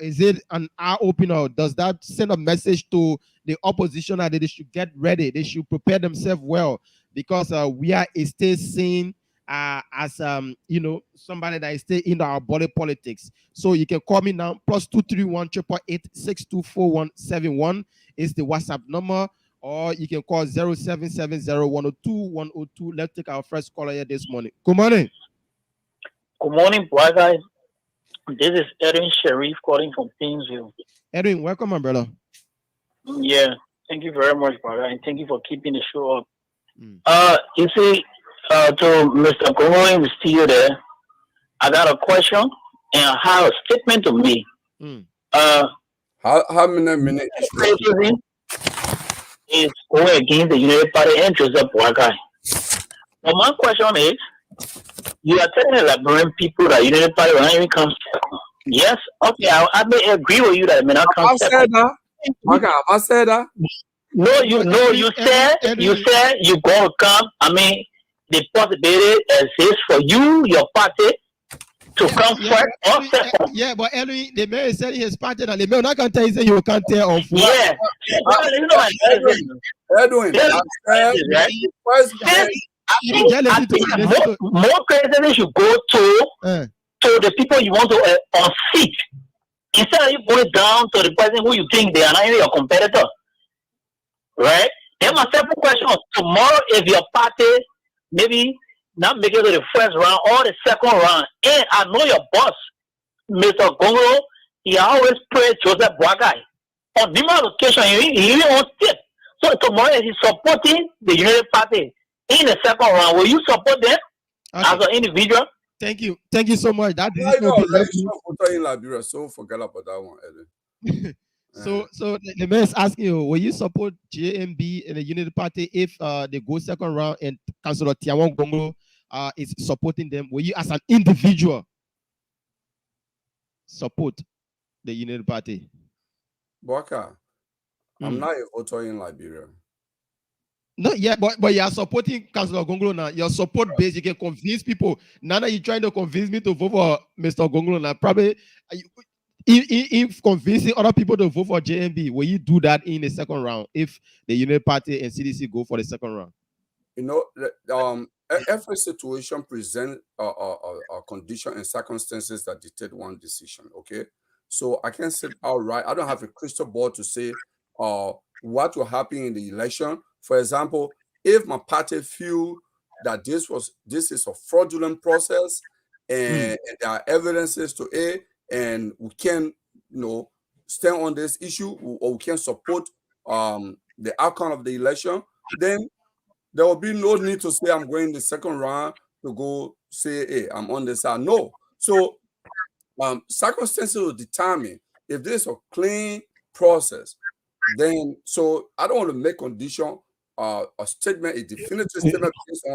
Is it an eye opener? Does that send a message to the opposition that they should get ready? They should prepare themselves well because Weah is still seen as somebody that is still in our body politics. So you can call me now +231 888 624171 is the WhatsApp number, or you can call 0770-102-102. Let's take our first caller here this morning. Good morning. Good morning, boy guys. This is Edwin Sharif calling from Painesville. Edwin, welcome, my brother. Yeah, thank you very much, brother, and thank you for keeping the show up. You see, to Mr. Congo in the studio there, I got a question and I have a statement to make. How many minutes? Racism is going against the United Party interests of white guy. But my question is, you are telling the Liberian people that United Party will not even come second. Yes, okay, I may agree with you that it may not come second. I said that. No, you said you're going to come. I mean, the possibility exists for you, your party, to come first or second. Yeah, but Edwin, the mayor said his party, and the mayor not going to tell you you can't tell on food. Yeah. Edwin, more presidents should go to the people you want to unseat instead of you going down to the president who you think they are not even your competitor. Right? Then my second question is, tomorrow if your party maybe not make it to the first round or the second round, and I know your boss, Mr. Gongolo, he always prays Joseph Boakai. On numerous occasions, he even won't tip. So tomorrow if he's supporting the United Party in the second round, will you support them as an individual? Thank you so much. That is in Liberia, so forget about that one, Edwin. So the man is asking you, will you support JMB and the Unity Party if they go second round and Councillor Tiawon Gongolo is supporting them? Will you, as an individual, support the Unity Party? Boaka, I'm not a voter in Liberia. No, yeah, but you are supporting Councillor Gongolo now. Your support base, you can convince people. Now that you're trying to convince me to vote for Mr. Gongolo now, probably if convincing other people to vote for JMB, will you do that in the second round if the United Party and CDC go for the second round? Every situation presents a condition and circumstances that dictate one decision, okay? So I can't sit outright. I don't have a crystal ball to say what will happen in the election. For example, if my party feel that this is a fraudulent process and there are evidences to it, and we can, stand on this issue, or we can support the outcome of the election, then there will be no need to say I'm going the second round to go say, hey, I'm on this side. No. So circumstances will determine if there's a clean process. Then, so I don't want to make condition a statement, a definitive statement based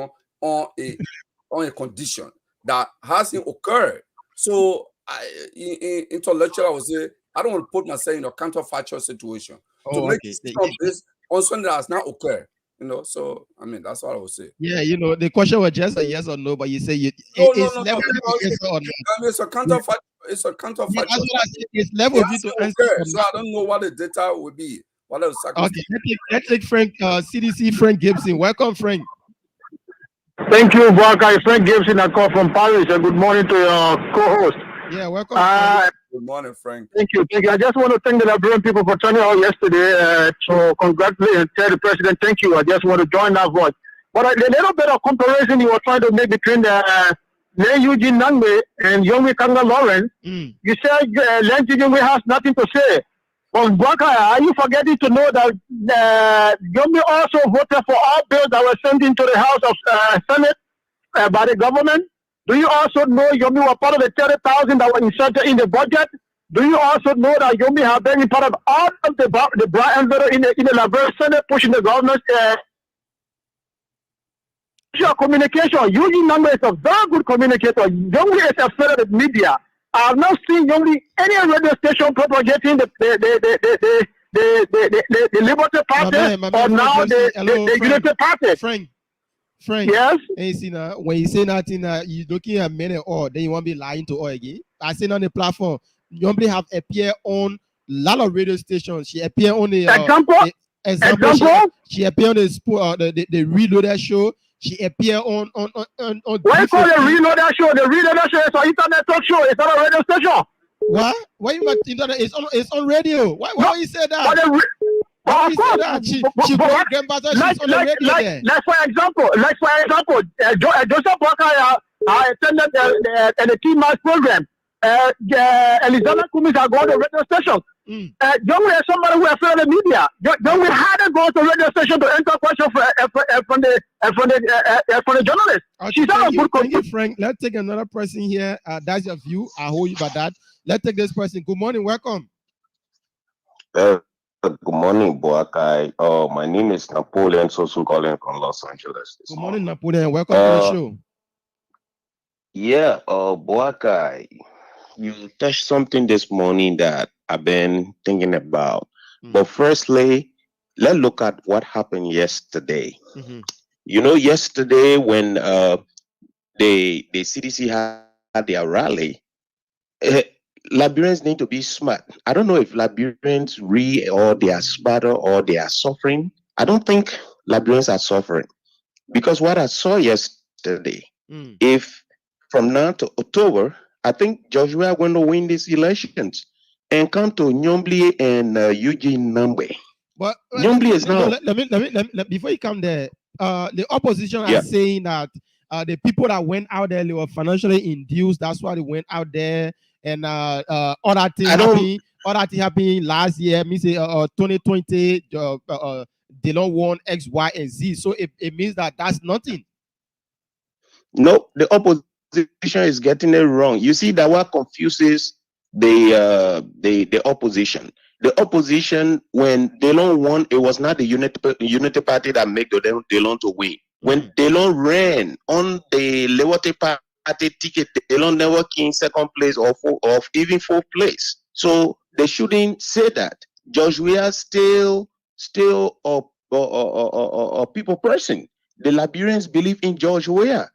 on a condition that hasn't occurred. So, intellectually, I would say I don't want to put myself in a counterfactual situation to make decision based on something that has not occurred. So I mean that's what I would say. Yeah, the question was just a yes or no, but you say it's level yes or no. I mean, it's a counterfactual. It's a counterfactual. Yeah, that's what I said. It's level to answer. So I don't know what the data will be. What else? Okay, let's take Frank, CDC Frank Gibson. Welcome, Frank. Thank you, Waka. Frank Gibson. I call from Paris. And good morning to your co-host. Yeah, welcome. Good morning, Frank. Thank you. I just want to thank the Liberian people for turning out yesterday to congratulate and tell the president thank you. I just want to join that voice. But the little bit of comparison you were trying to make between Len Eugene Nangbe and Yomi Kanga Lawrence, you said Len Eugene has nothing to say. But Waka, are you forgetting to know that Yomi also voted for all bills that were sent into the House of Senate by the government? Do you also know Yomi was part of the 30,000 that were inserted in the budget? Do you also know that Yomi has been part of all of the bright envelope in the Liberian Senate pushing the government? Communication. Eugene Number is a very good communicator. Yomi is afraid of the media. I have not seen Yomi any radio station propagating the Liberty Party or now the Unity Party. Frank, yes. Hey, see now, when you say nothing, you looking at men or then you won't be lying to all again. I say on the platform, Yomi have appeared on a lot of radio stations. She appeared on the example. She appeared on the Reloader show. She appeared on. Why you call it Reloader show? The Reloader show is an internet talk show. It's not a radio station. What? Why you not internet? It's on radio. Why you say that? Of course, like for example, Joseph Walker attended the Key Mass program. Elizabeth Kumis are going to radio station. Don't we have somebody who is afraid of the media? Don't we had to go to radio station to answer questions from the journalists? She's not a good question. Frank, let's take another person here. That's your view. I hold you by that. Let's take this person. Good morning. Welcome. Good morning, Boakai. My name is Napoleon Sosu calling from Los Angeles. Good morning, Napoleon. Welcome to the show. Yeah, Boakai, you touched something this morning that I've been thinking about. But firstly, let's look at what happened yesterday. Yesterday when the CDC had their rally, Liberians need to be smart. I don't know if Liberians or they are smarter or they are suffering. I don't think Liberians are suffering. Because what I saw yesterday, if from now to October, I think Joshua are going to win these elections and come to Nyombli and Eugene Nambe. But Nyombli is now. Let me before you come there, the opposition are saying that the people that went out there, they were financially induced. That's why they went out there. And other thing happened last year. Me say 2020, they don't want X, Y, and Z. So it means that's nothing. No, the opposition is getting it wrong. You see that what confuses the opposition. The opposition, when Delon won, it was not the Unity Party that made Delon to win. When Delon ran on the Liberty Party ticket, Delon never came second place or even fourth place. So they shouldn't say that. George Weah still a people person. The Liberians believe in George Weah.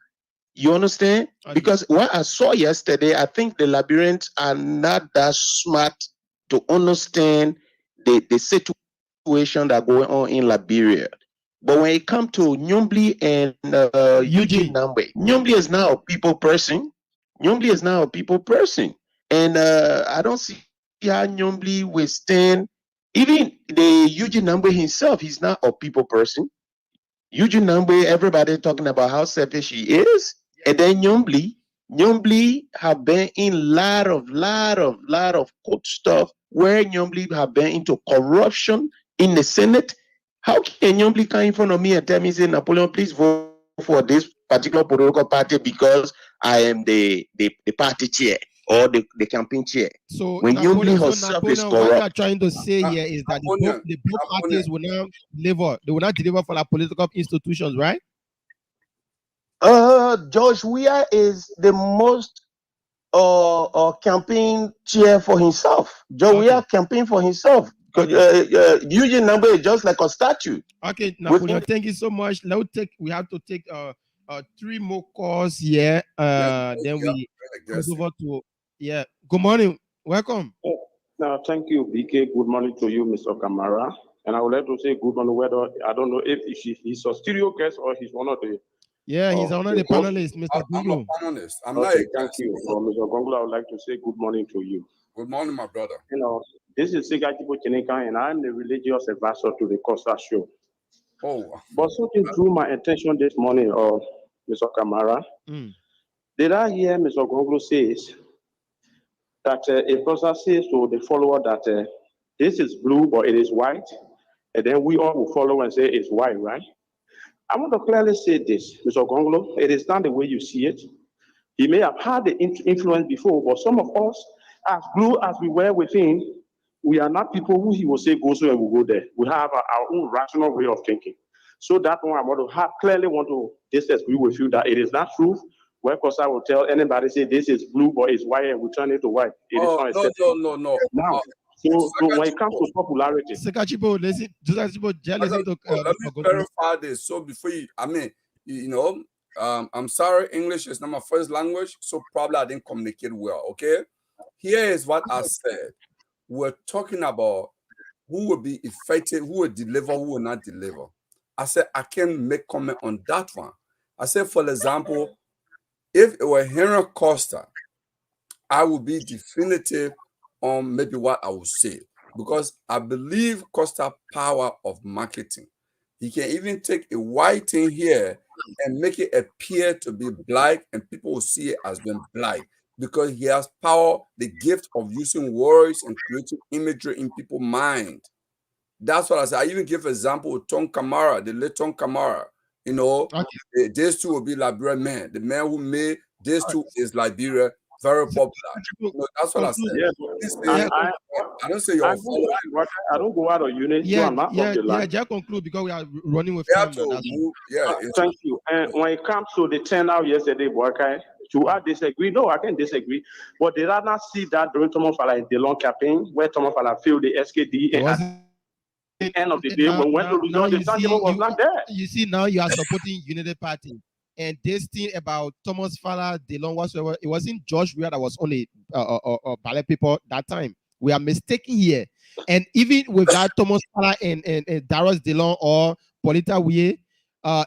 You understand? Because what I saw yesterday, I think the Liberians are not that smart to understand the situation that going on in Liberia. But when it comes to Nyombli and Eugene Nambe, Nyombli is now a people person. And I don't see Nyombli will stand. Even the Eugene Nambe himself, he's not a people person. Eugene Nambe, everybody talking about how selfish he is. And then Nyombli have been in lot of court stuff where Nyombli have been into corruption in the Senate. How can Nyombli come in front of me and tell me, say, Napoleon, please vote for this particular political party because I am the party chair or the campaign chair? So When Nyombli herself is Napoleon, what you are corrupt. trying to say here is that the both parties will not deliver. They will not deliver for our political institutions, right? George Weah is the most campaign chair for himself. George Weah campaign for himself. Eugene Nambe is just like a statue. Okay, Napoleon, thank you so much. We have to take 3 more calls here. Then we go over to Good morning. Welcome. Thank you, BK. Good morning to you, Mr. Kamara. And I would like to say good morning. Whether I don't know if he's a studio guest or he's one of the. Yeah, he's one of the panelists, Mr. Gunglo. I'm a panelist. I'm not a guest. Thank you, Mr. Gunglo. I would like to say good morning to you. Good morning, my brother. You know, this is Sigajibo Chineka, and I'm the religious advisor to the Costa Show. Oh. But something drew my attention this morning, Mr. Kamara. Did I hear Mr. Gunglo says that a person says to the follower that this is blue, but it is white, and then we all will follow and say it's white, right? I want to clearly say this, Mr. Gonglo, it is not the way you see it. He may have had the influence before, but some of us, as blue as we were with him, we are not people who he will say go so and we go there. We have our own rational way of thinking. So that one I want to clearly want to disagree with you that it is not truth. Where Costa will tell anybody say this is blue but it's white and we turn it to white. It is not acceptable. No. Now, so when it comes to popularity, let me clarify this. So before I'm sorry, English is not my first language, so probably I didn't communicate well. Okay, here is what I said. We're talking about who will be effective, who will deliver, who will not deliver. I said I can make comment on that one. I said, for example, if it were Henry Costa, I would be definitive on maybe what I would say, because I believe Costa power of marketing. He can even take a white thing here and make it appear to be black, and people will see it as being black because he has power, the gift of using words and creating imagery in people's mind. That's what I say. I even give example with Tom Kamara, the late Tom Kamara. You know, these two will be Liberian men. The man who made these two is Liberia, very popular. You know, that's what I said. I don't say you're I don't go out of unit, so I'm not of the line. Just conclude because we are running with time. Thank you. And when it comes to the turnout yesterday, Boakai, do I disagree? No, I can disagree. But did I not see that during Thomas Fala in the long campaign, where Thomas Fala filled the SKD and at the end of the day, when went to result, the tangible was not there. You see, now you are supporting Unity Party. And this thing about Thomas Fala, DeLong, whatsoever, it wasn't George Weah that was only ballot people that time. We are mistaken here. And even with that Thomas Fala and Darius DeLong or Polita Weah,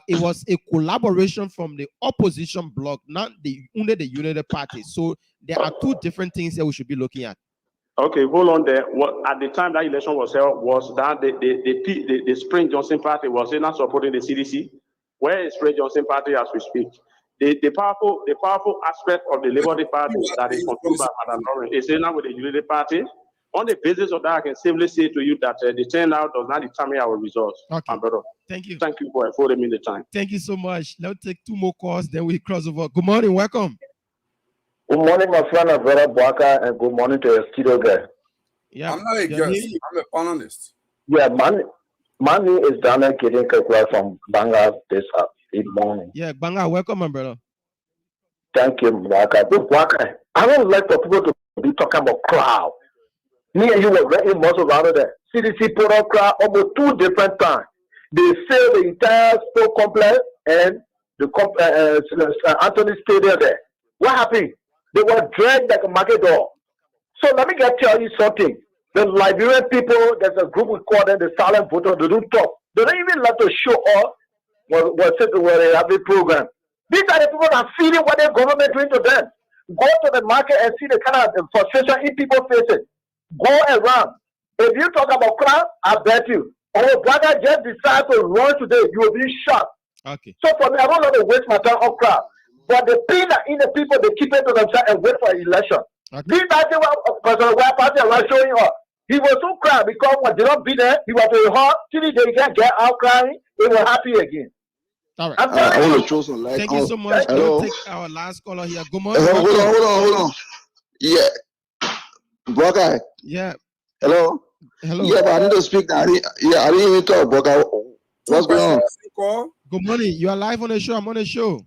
it was a collaboration from the opposition bloc, not only the Unity Party. So there are two different things that we should be looking at. Okay, hold on there. At the time that election was held, was that the Spring Johnson Party, was it not supporting the CDC? Where is Spring Johnson Party as we speak? The powerful aspect of the Liberty Party that is controlled by Madam Lauren is not with the Unity Party. On the basis of that, I can safely say to you that the turnout does not determine our results. Okay. My brother. Thank you. Thank you for affording me the time. Thank you so much. Let's take 2 more calls, then we cross over. Good morning, welcome. Good morning, my friend and brother Boaka, and good morning to your studio guy. Yeah, I'm not a guest. I'm a panelist. Yeah, my name is Daniel Kidding Kakwa from Banga this morning. Yeah, Banga, welcome, my brother. Thank you, Boaka. Boaka, I don't like for people to be talking about crowd. Me and you were very much about there. CDC put up crowd almost 2 different times. They sell the entire store complex and the Anthony Stadium there. What happened? They were dragged like a market dog. So let me tell you something. The Liberian people, there's a group we call them the silent voters. They don't talk. They don't even like to show up where they have a program. These are the people that are feeding what their government doing to them. Go to the market and see the kind of frustration in people's faces. go around. If you talk about crowd, I bet you. Oh, brother, just decide to run today. You will be shocked. Okay. So for me, I don't want to waste my time on crowd. But the thing that in the people, they keep it to themselves and wait for election. Okay. This party, President Weah party, I was showing up. He was so crying because when they don't be there, he was very hot. Till they can get out crying, he was happy again. All right. I want to throw some light. Thank you so much. Hello. We'll take our last caller here. Good morning. Hold on. Yeah. Broker. Yeah. Hello. Yeah, but I need to speak now. I didn't even talk, Broker. What's going on? Good morning. You are live on the show. I'm on the show.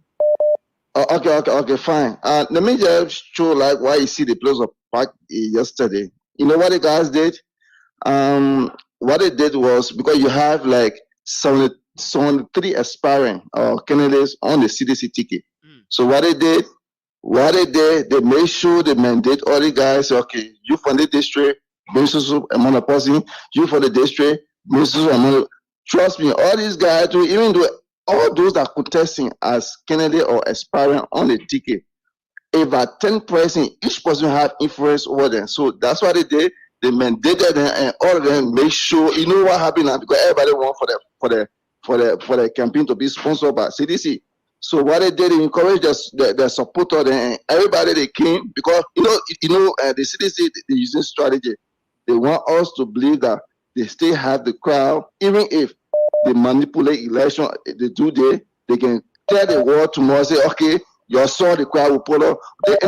Okay, fine. Let me just show like why you see the place of park yesterday. You know what the guys did? What they did was because you have like 73 aspiring candidates on the CDC ticket. So what they did, they made sure they mandate all the guys. Okay, you from the district, bring so amount of person. You from the district, bring so amount. Trust me, all these guys, even though all those that contesting as candidate or aspiring on the ticket, about 10%, each person have influence over them. So that's what they did. They mandated them, and all of them make sure. You know what happened now, because everybody want for the campaign to be sponsored by CDC. So what they did, they encouraged the supporter and everybody they came, because the CDC they using strategy. They want us to believe that they still have the crowd, even if they manipulate election. They can tell the world tomorrow, say, okay, you saw the crowd will pull up. They're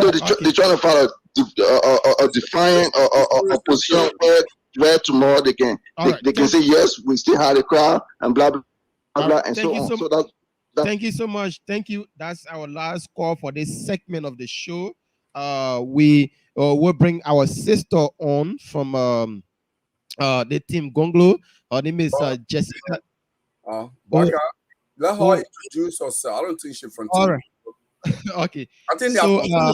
trying to follow a defiant opposition where tomorrow they can say yes, we still have the crowd and blah blah blah and so on. So thank you so much. Thank you. That's our last call for this segment of the show. We will bring our sister on from the team Gonglo. Her name is Jessica. Let her introduce herself. I don't think she's from team. All right. Okay. I think they are from a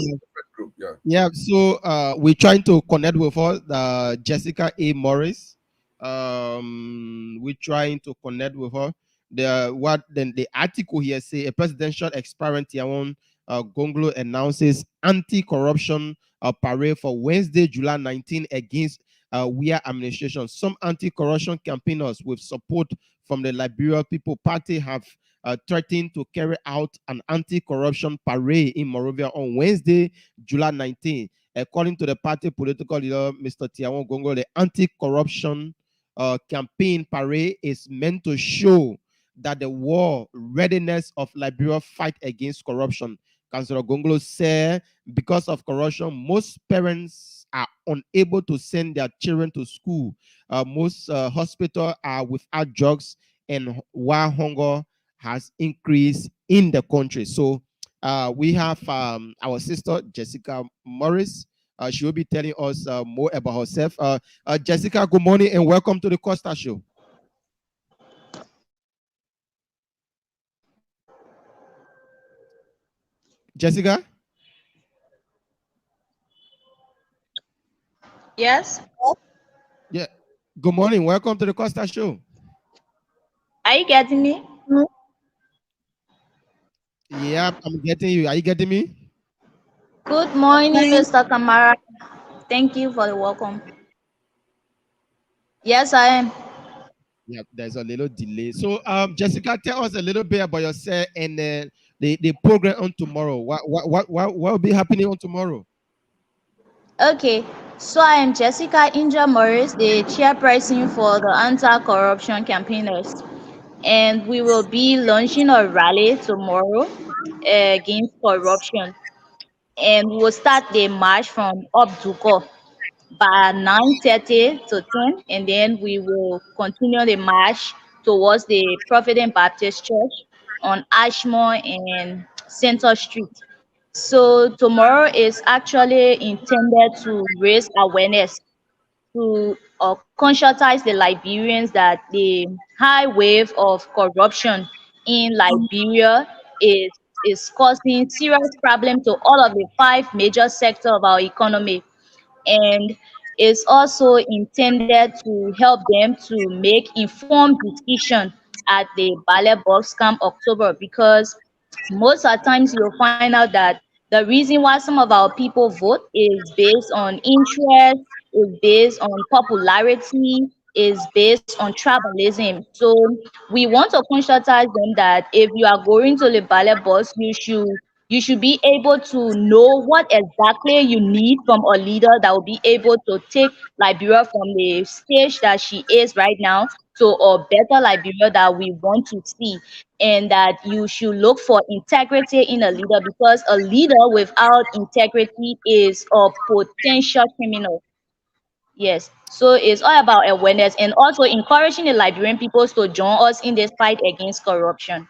group. Yeah. So we're trying to connect with her, Jessica A. Morris. We're trying to connect with her. The article here say a presidential aspirant Tiawon Gonglo announces anti-corruption parade for Wednesday, July 19 against Weah administration. Some anti-corruption campaigners with support from the Liberian People Party have threatened to carry out an anti-corruption parade in Monrovia on Wednesday, July 19. According to the party political leader, Mr. Tiawon Gonglo, the anti-corruption campaign parade is meant to show that the war readiness of Liberia fight against corruption. Councillor Gonglo said because of corruption, most parents are unable to send their children to school. Most hospitals are without drugs, and while hunger has increased in the country. So we have our sister, Jessica Morris. She will be telling us more about herself. Jessica, good morning and welcome to the Costa Show. Jessica? Yes. Yeah. Good morning. Welcome to the Costa Show. Are you getting me? Yeah, I'm getting you. Are you getting me? Good morning, Mr. Kamara. Thank you for the welcome. Yes, I am. Yeah, there's a little delay. So, Jessica, tell us a little bit about yourself and the program on tomorrow. What will be happening on tomorrow? Okay, so I am Jessica Inja Morris, the chairperson for the anti-corruption campaigners, and we will be launching a rally tomorrow against corruption, and we will start the march from Obduko by 9:30 to 10, and then we will continue the march towards the Providence Baptist Church on Ashmore and Center Street. So tomorrow is actually intended to raise awareness to conscientize the Liberians that the high wave of corruption in Liberia is causing serious problem to all of the 5 major sectors of our economy, and is also intended to help them to make informed decision at the ballot box come October, because most of the times you'll find out that the reason why some of our people vote is based on interest is based on popularity, is based on tribalism. So we want to conscientize them that if you are going to the ballot box, you should be able to know what exactly you need from a leader that will be able to take Liberia from the stage that she is right now to a better Liberia that we want to see. And that you should look for integrity in a leader, because a leader without integrity is a potential criminal. Yes. So it's all about awareness and also encouraging the Liberian people to join us in this fight against corruption.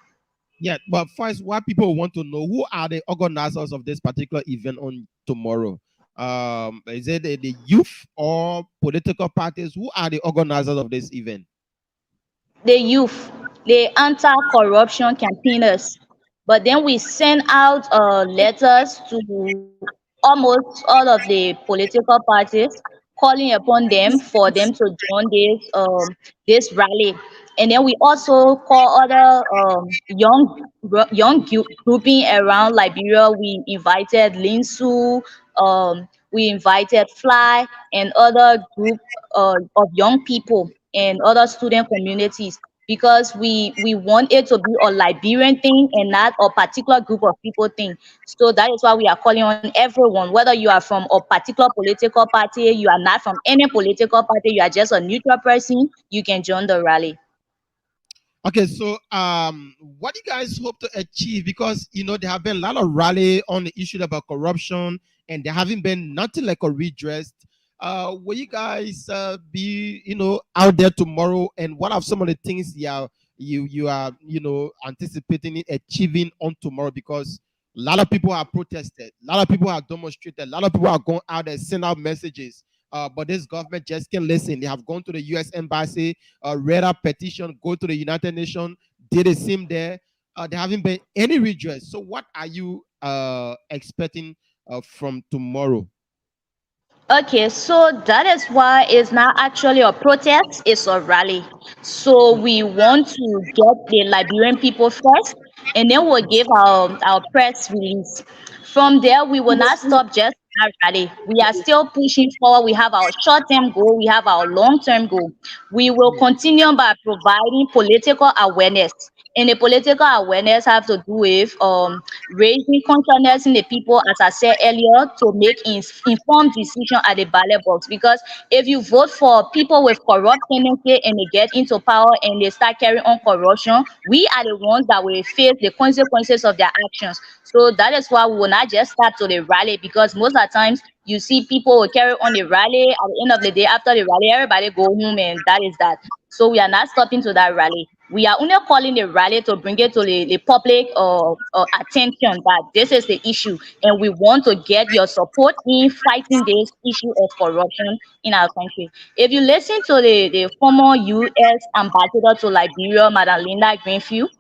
Yeah, but first, what people want to know, who are the organizers of this particular event on tomorrow? Is it the youth or political parties? Who are the organizers of this event? The youth, the anti-corruption campaigners. But then we send out letters to almost all of the political parties, calling upon them for them to join this rally. And then we also call other young grouping around Liberia. We invited Linsu, we invited Fly, and other group of young people and other student communities, because we want it to be a Liberian thing and not a particular group of people thing. So that is why we are calling on everyone, whether you are from a particular political party, you are not from any political party, you are just a neutral person, you can join the rally. Okay, so what do you guys hope to achieve? Because there have been a lot of rally on the issue about corruption, and there haven't been nothing like a redress. Will you guys be out there tomorrow? And what are some of the things you are anticipating achieving on tomorrow? Because a lot of people have protested, a lot of people have demonstrated, a lot of people are going out and send out messages. But this government just can't listen. They have gone to the U.S. Embassy, read a petition, go to the United Nations, did the same there. There haven't been any redress. So what are you expecting from tomorrow? Okay, so that is why it's not actually a protest, it's a rally. So we want to get the Liberian people first, and then we'll give our press release. From there, we will not stop just at rally. We are still pushing forward. We have our short-term goal, we have our long-term goal. We will continue by providing political awareness. And the political awareness have to do with raising consciousness in the people, as I said earlier, to make informed decision at the ballot box. Because if you vote for people with corrupt tendency and they get into power and they start carrying on corruption, we are the ones that will face the consequences of their actions. So that is why we will not just start to the rally, because most of the times you see people will carry on the rally. At the end of the day, after the rally, everybody go home, and that is that. So we are not stopping to that rally. We are only calling the rally to bring it to the public attention that this is the issue, and we want to get your support in fighting this issue of corruption in our country. If you listen to the former U.S. ambassador to Liberia, Madam Linda Greenfield,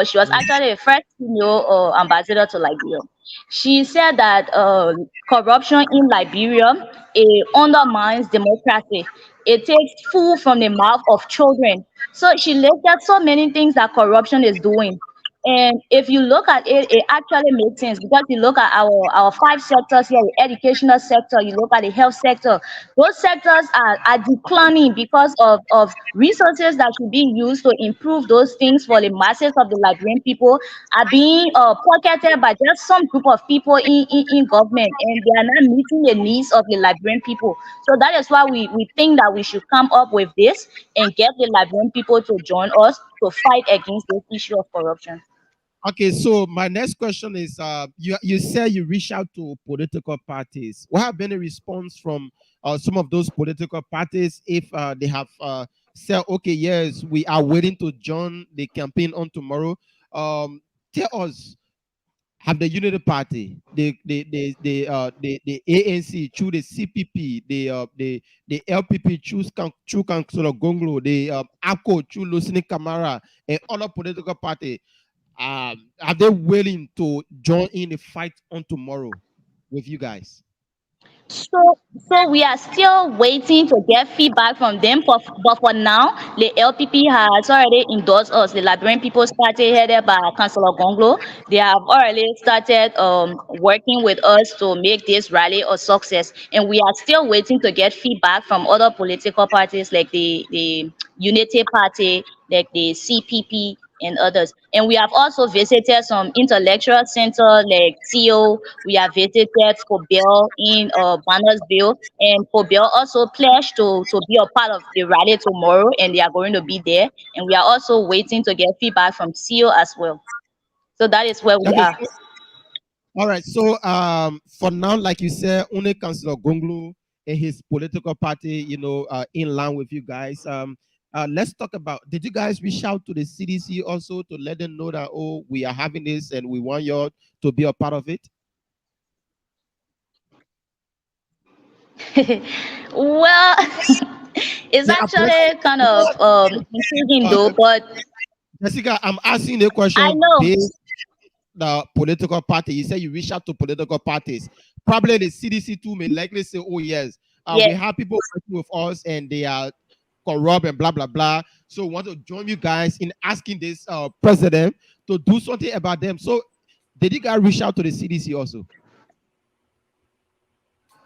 she was actually the first female ambassador to Liberia. She said that corruption in Liberia, it undermines democracy. It takes food from the mouth of children. So she listed so many things that corruption is doing. And if you look at it, it actually makes sense, because you look at our five sectors here: the educational sector, you look at the health sector. Those sectors are declining because of resources that should be used to improve those things for the masses of the Liberian people are being pocketed by just some group of people in government, and they are not meeting the needs of the Liberian people. So that is why we think that we should come up with this and get the Liberian people to join us to fight against this issue of corruption. Okay, so my next question is, you say you reach out to political parties. What have been the response from some of those political parties if they have said, okay, yes, we are waiting to join the campaign on tomorrow? Tell us, have the Unity Party, the ANC, through the CPP, the LPP, through Councillor Gonglo, the ACO, through Lucini Camara, and other political party, are they willing to join in the fight on tomorrow with you guys? So we are still waiting to get feedback from them. But for now, the LPP has already endorsed us. The Liberian People's Party, headed by Councillor Gonglo, they have already started working with us to make this rally a success. And we are still waiting to get feedback from other political parties like the Unity Party, like the CPP, and others. And we have also visited some intellectual center like TO. We have visited Pobel in Bannersville, and Pobel also pledged to be a part of the rally tomorrow, and they are going to be there. And we are also waiting to get feedback from CO as well. So that is where we Okay. are. All right. So for now, like you said, only Councillor Gonglu and his political party, in line with you guys. Let's talk about, did you guys reach out to the CDC also to let them know that, oh, we are having this and we want you all to be a part of it? Well, it's Yeah, actually kind of intriguing though, but Jessica, I'm asking the question I know. based the political party. You say you reach out to political parties. Probably the CDC too may likely say, oh yes, we have people working with us and they are corrupt and blah blah blah. So we want to join you guys in asking this president to do something about them. So did you guys reach out to the CDC also?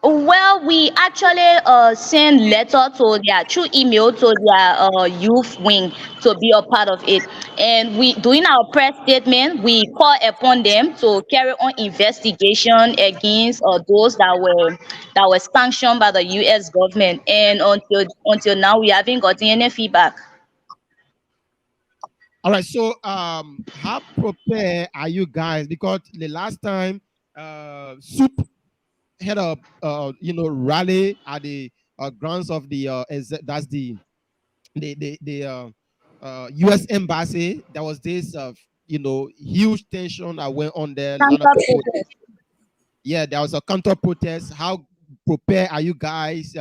Well, we actually send letter to their through email to their youth wing to be a part of it, and we during our press statement we call upon them to carry on investigation against those that were sanctioned by the U.S. government, and until now we haven't gotten any feedback. All right. So how prepared are you guys? Because the last time Soup had a rally at the grounds of the that's the U.S. embassy. There was this huge tension that went on there. A lot of people, yeah, there was a counter protest. How prepared are you guys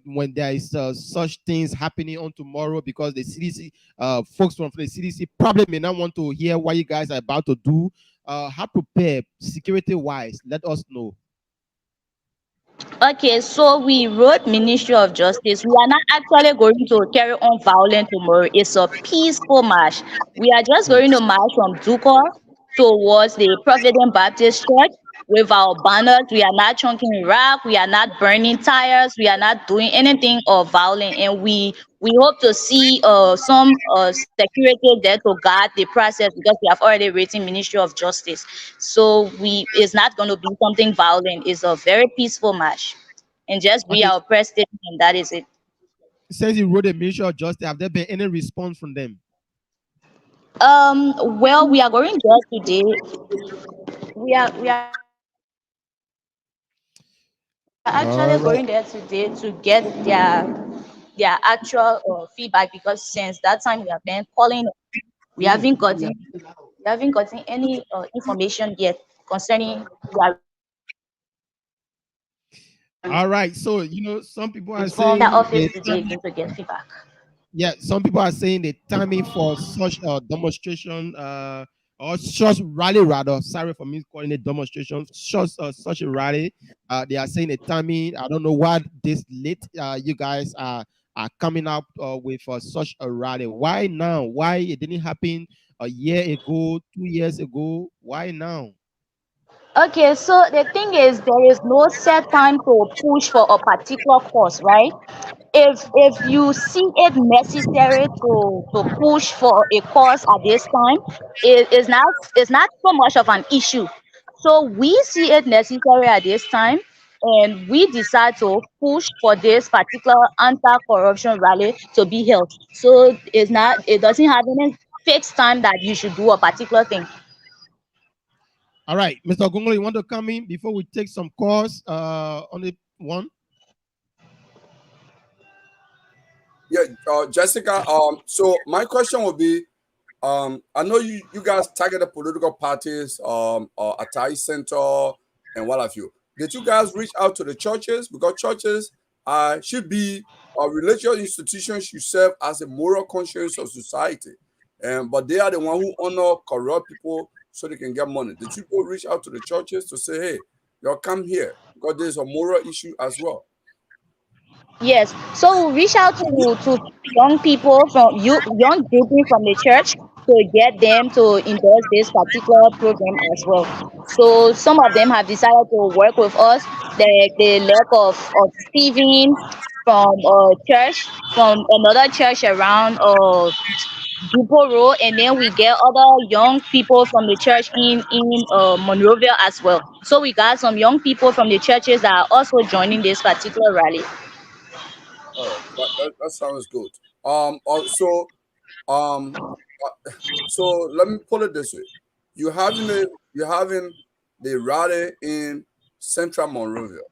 when there is such things happening on tomorrow? Because the CDC folks from the CDC probably may not want to hear what you guys are about to do. How prepared security wise? Let us know. Okay, so we wrote Ministry of Justice. We are not actually going to carry on violence tomorrow. It's a peaceful march. We are just going to march from Duko towards the Provident Baptist Church with our banners. We are not chunking rock. We are not burning tires. We are not doing anything of violent. And we hope to see some security there to guard the process because we have already written Ministry of Justice. So it's not going to be something violent. It's a very peaceful march, and just be Okay. our press statement, and that is it. Since you wrote a Ministry of Justice, have there been any response from them? Well, we are going there today. We are actually going there today to get their actual feedback, because since that time we have been calling, we haven't gotten any information yet concerning their All right. So some people are from saying their office today again to get feedback. yeah, some people are saying the timing for such a demonstration or such rally rather. Sorry for me calling it demonstration. Such a rally. They are saying the timing. I don't know what this late you guys are coming up with such a rally. Why now? Why it didn't happen a year ago, 2 years ago? Why now? Okay, so the thing is, there is no set time to push for a particular cause, right? If you see it necessary to push for a cause at this time, it is not so much of an issue. So we see it necessary at this time, and we decide to push for this particular anti-corruption rally to be held. So it doesn't have any fixed time that you should do a particular thing. All right, Mr. Gungo, you want to come in before we take some calls on the one? Yeah, Jessica. So my question would be, I know you guys targeted political parties, Atai Center, and what have you. Did you guys reach out to the churches? Because churches should be religious institutions should serve as a moral conscience of society, but they are the one who honor corrupt people so they can get money. Did you go reach out to the churches to say, hey, y'all come here because there's a moral issue as well. Yes. So we reach out to young people young people from the church to get them to endorse this particular program as well. So some of them have decided to work with us. The lack of Stephen from church from another church around Dupont Road, and then we get other young people from the church in Monrovia as well. So we got some young people from the churches that are also joining this particular rally. Oh, that sounds good. Um, so let me put it this way: you're having the rally in Central Monrovia.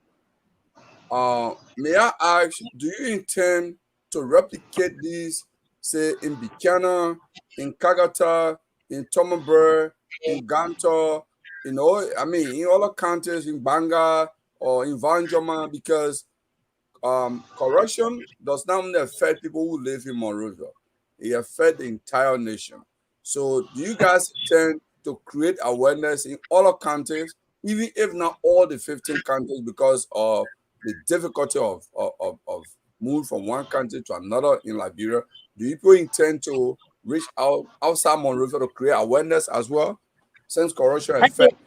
May I ask, do you intend to replicate these, say, in Buchanan, in Kagata, in Tomaber, in Gantor, in other counties, in Banga or in Vanjoma? Because corruption does not only affect people who live in Monrovia, it affects the entire nation. So do you guys intend to create awareness in all our counties, even if not all the 15 counties, because of the difficulty of moving from one country to another in Liberia? Do you people intend to reach out outside Monrovia to create awareness as well, since corruption affects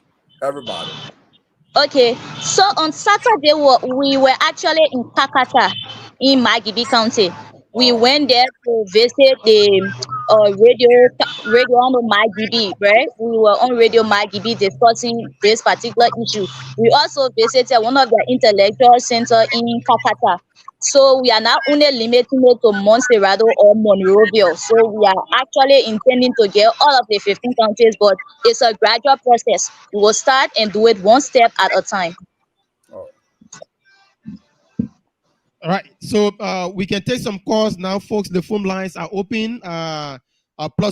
everybody? Okay, so on Saturday we were actually in Kakata in Magibi County. We went there to visit the radio on the Magibi, right? We were on Radio Magibi discussing this particular issue. We also visited one of the intellectual center in Kakata. So we are not only limiting it to Montserrado or Monrovia. So we are actually intending to get all of the 15 counties, but it's a gradual process. We will start and do it one step at a time. All right, so we can take some calls now, folks. The phone lines are open. Plus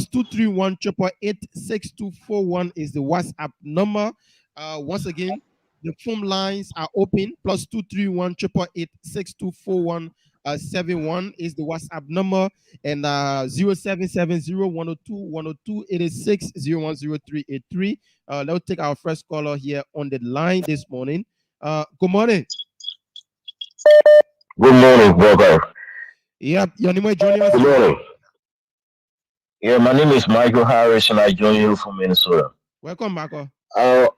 231 888 is the WhatsApp number. Once again, the phone lines are open. Plus 231 888 71 is the WhatsApp number, and 0770-102-102-86 let's take our first caller here on the line this morning. Good morning. Good morning, brother. Yep, your name is joining us. Good morning. Yeah, my name is Michael Harris, and I join you from Minnesota. Welcome, Michael. Yeah,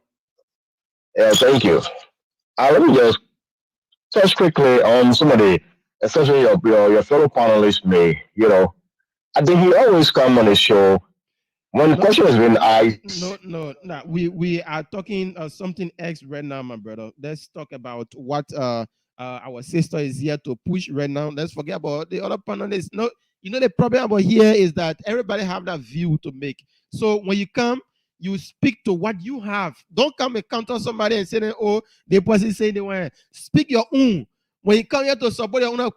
thank you. Let me just touch quickly on some of the, especially your fellow panelists may, I think he always come on the show when the question has been asked. No. We are talking something else right now, my brother. Let's talk about what our sister is here to push right now. Let's forget about the other panelists. No, the problem about here is that everybody have that view to make. So when you come, you speak to what you have. Don't come and counter somebody and say, oh, the person say they want. Speak your own. When you come here to support your own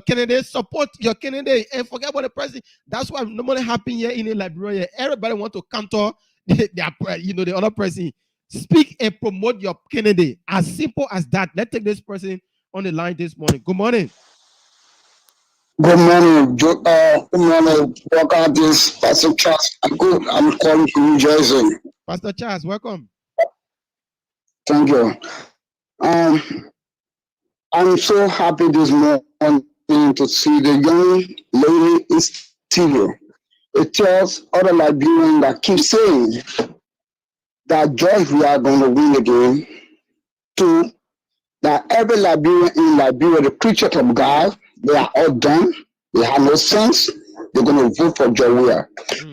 candidate, support your candidate and forget about the person. That's what normally happen here in Liberia. Everybody want to counter the other person. Speak and promote your candidate. As simple as that. Let's take this person on the line this morning. Good morning. Good morning. Good morning. Welcome to this Pastor Charles. I'm calling from New Jersey. Pastor Charles, welcome. Thank you. I'm so happy this morning to see the young lady in studio. It tells other Liberians that keep saying that George we are going to win again. Two, that every Liberian in Liberia, the creature of God, they are all done. They have no sense. They're going to vote for Weah.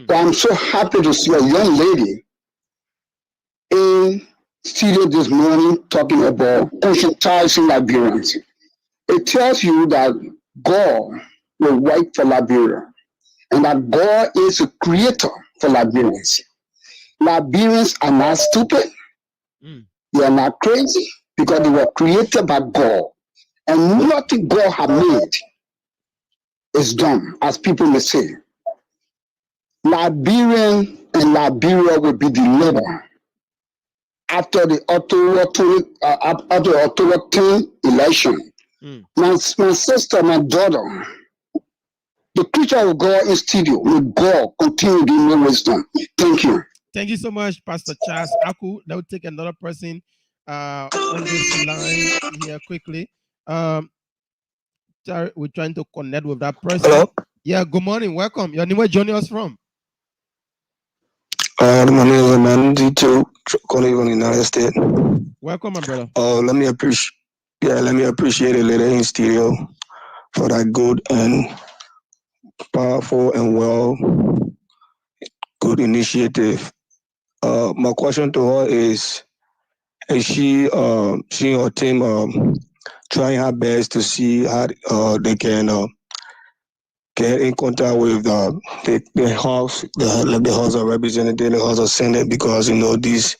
So I'm so happy to see a young lady in studio this morning talking about conscientizing Liberians. It tells you that God will wait for Liberia and that God is a creator for Liberians. Liberians are not stupid. They are not crazy because they were created by God. And nothing God has made is done, as people may say. Liberian and Liberia will be delivered after the October 10 election. My sister, my daughter, the creature of God in studio, may God continue giving me wisdom. Thank you. Thank you so much, Pastor Charles Aku. That will take another person on this line here quickly. We're trying to connect with that person. Hello? Yeah, good morning. Welcome. Your name, where joining us from? Good morning, man. D2 calling from the United States. Welcome, my brother. Let me appreciate a little in studio for that good and powerful and good initiative. My question to her is she and her team trying her best to see how they can get in contact with the House, the House of Representatives, the House of Senate, because these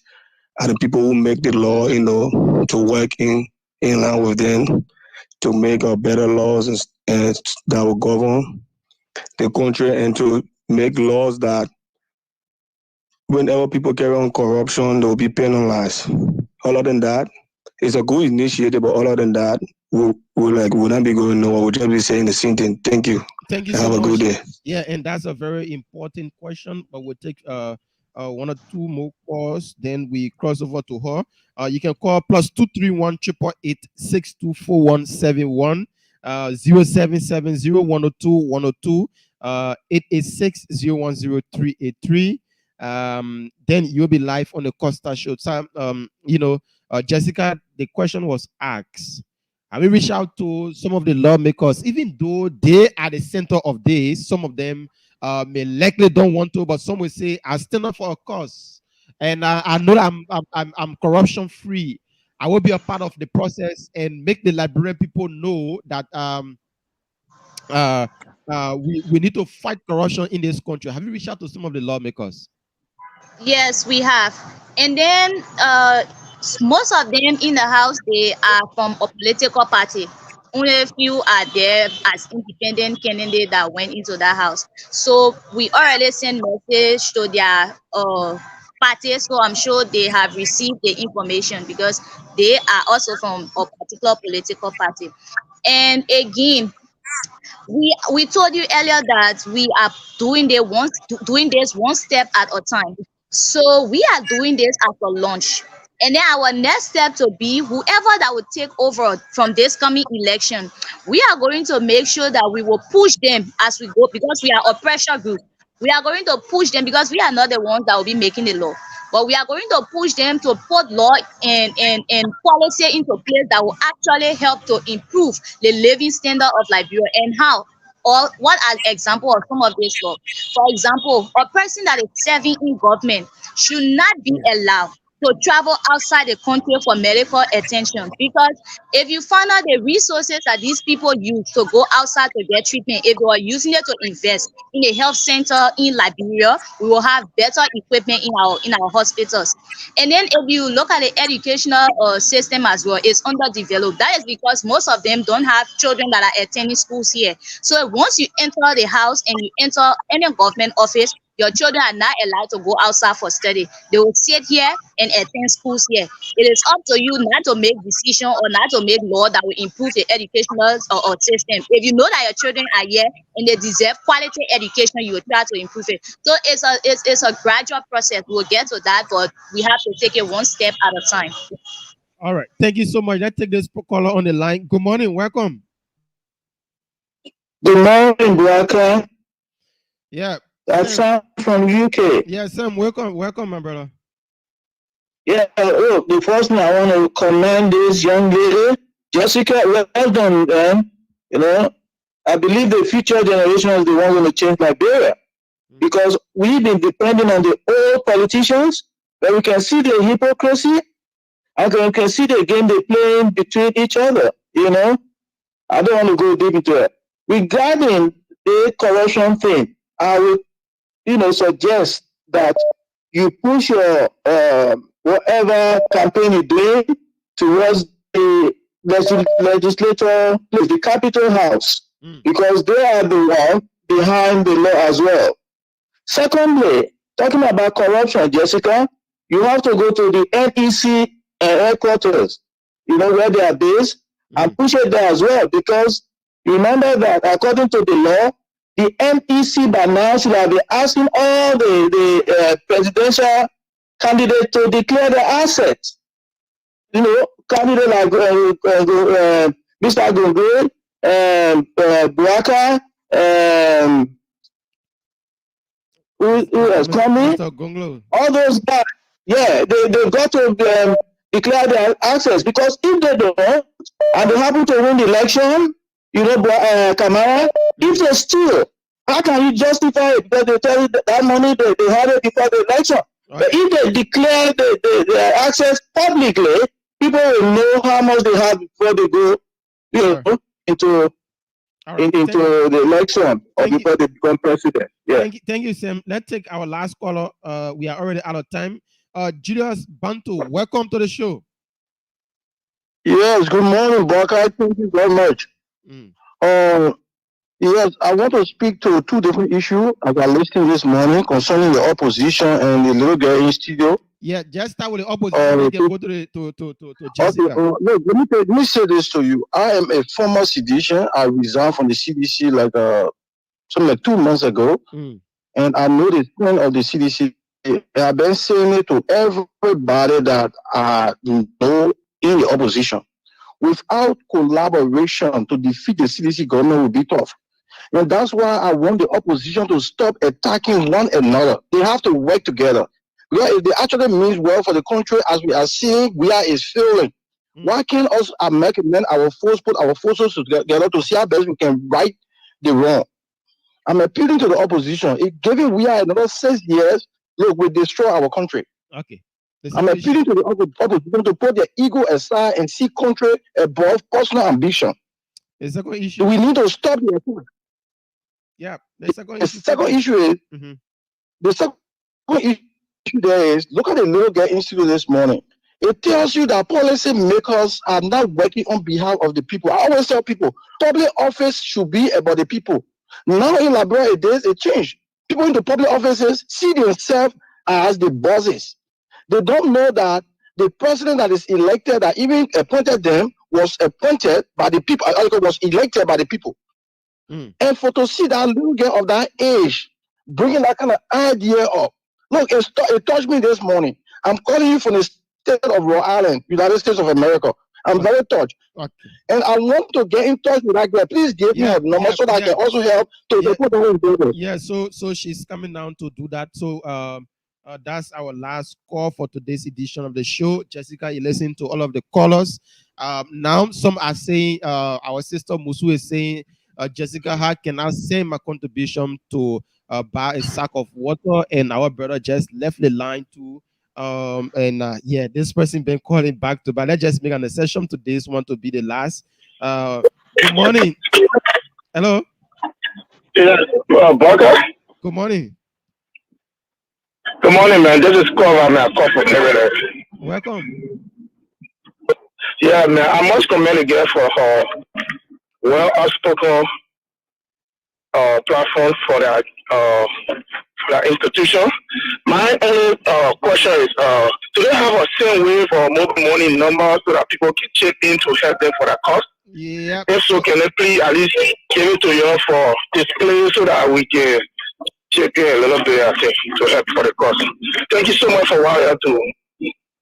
are the people who make the law, to work in line with them to make better laws and that will govern the country, and to make laws that whenever people carry on corruption, they will be penalized. Other than that, it's a good initiative, but other than that, we'll not be going nowhere. We'll just be saying the same thing. Thank you. Thank you and so have much. a good day. Yeah, and that's a very important question, but we'll take one or two more calls, then we cross over to her. You can call +231 888 624171 0770 886 010383. Then you'll be live on the Costa Show. So, Jessica, the question was asked. I will reach out to some of the lawmakers, even though they are the center of this. Some of them may likely don't want to, but some will say, "I stand up for a cause, and I know I'm corruption free. I will be a part of the process and make the Liberian people know that we need to fight corruption in this country." Have you reached out to some of the lawmakers? Yes, we have. And then most of them in the house, they are from a political party. Only a few are there as independent candidates that went into that house. So we already sent message to their party. So I'm sure they have received the information because they are also from a particular political party. And again, we told you earlier that we are doing this one step at a time. So we are doing this as a launch. And then our next step to be whoever that will take over from this coming election, we are going to make sure that we will push them as we go because we are a pressure group. We are going to push them because we are not the ones that will be making the law. But we are going to push them to put law and policy into place that will actually help to improve the living standard of Liberia. And how? Or what are example of some of this law? For example, a person that is serving in government should not be allowed to travel outside the country for medical attention, because if you find out the resources that these people use to go outside to get treatment, if they are using it to invest in a health center in Liberia, we will have better equipment in our hospitals. And then if you look at the educational system as well, it's underdeveloped. That is because most of them don't have children that are attending schools here. So once you enter the house and you enter any government office, your children are not allowed to go outside for study. They will sit here and attend schools here. It is up to you not to make decision or not to make law that will improve the educational system. If you know that your children are here and they deserve quality education, you will try to improve it. So it's a gradual process. We'll get to that, but we have to take it one step at a time. All right. Thank you so much. Let's take this caller on the line. Good morning. Welcome. Good morning, Braka. Yeah. That's Sam from UK. Yeah, Sam, welcome, my brother. Yeah, the first thing I want to commend this young lady, Jessica. Well done, man. I believe the future generation is the one going to change Liberia, because we've been depending on the old politicians, but we can see the hypocrisy, and we can see the game they're playing between each other. I don't want to go deep into it. Regarding the corruption thing, I would suggest that you push your whatever campaign you're doing towards the legislature, the Capitol House, because they are the one behind the law as well. Secondly, talking about corruption, Jessica, you have to go to the NEC headquarters, where they are based, and push it there as well, because remember that according to the law, the NEC by now should have been asking all the presidential candidates to declare their assets. candidate like Mr. Gongo, Buaka, who has coming? All those guys, yeah, they've got to declare their access, because if they don't, and they happen to win the election, Kamara, if they steal, how can you justify it? Because they tell you that money they had it before the election. Right. But if they declare their access publicly, people will know how much they have before they go, into the election or before they become president. Yeah. Thank you, Sam. Let's take our last caller. We are already out of time. Julius Bantu, welcome to the show. Yes, good morning, Baka. Thank you very much. Yes, I want to speak to two different issues as I listened this morning concerning the opposition and the little girl in studio. Yeah, just start with the opposition. We can go to Jessica. Okay, look, let me say this to you. I am a former CDC. I resigned from the CDC something like 2 months ago, and I know the strength of the CDC. I've been saying it to everybody that I know in the opposition. Without collaboration to defeat the CDC government will be tough. And that's why I want the opposition to stop attacking one another. They have to work together. Because if they actually means well for the country, as we are seeing, Weah is failing. Why can't us American men, our force, put our forces together to see how best we can right the wrong? I'm appealing to the opposition. If giving Weah another 6 years, look, we destroy our country. Okay. I'm appealing to the opposition to put their ego aside and see country above personal ambition. The second issue. We need to stop the attack. Yeah. The second issue is the second issue there is look at the little girl institute this morning. It tells you that policy makers are not working on behalf of the people. I always tell people, public office should be about the people. Now in Liberia, there's a change. People into public offices see themselves as the bosses. They don't know that the president that is elected, that even appointed them, was appointed by the people, was elected by the people. And to see that little girl of that age bringing that kind of idea up, look, it touched me this morning. I'm calling you from the state of Rhode Island, United States of America. I'm very touched. Okay. And I want to get in touch with that girl. Please give me her number so that I can also help to put her in business. Yeah, so she's coming down to do that. So that's our last call for today's edition of the show. Jessica, you listen to all of the callers. Now some are saying, our sister Musu is saying, Jessica, how can I send my contribution to buy a sack of water? And our brother just left the line too. Yeah, this person been calling back to, but let's just make an exception to this one to be the last. Good morning. Hello. Yeah, Baka. Good morning. Good morning, man. This is Cole. I'm a call from Liberian. Welcome. Yeah, man. I must commend again for her well-outspoken platform for that institution. My only question is, do they have a same way for mobile money number so that people can chip in to help them for that cost? Yeah. If so, can they please at least give it to you for display so that we can chip in a little bit, I think, to help for the cost? Thank you so much for what you have to.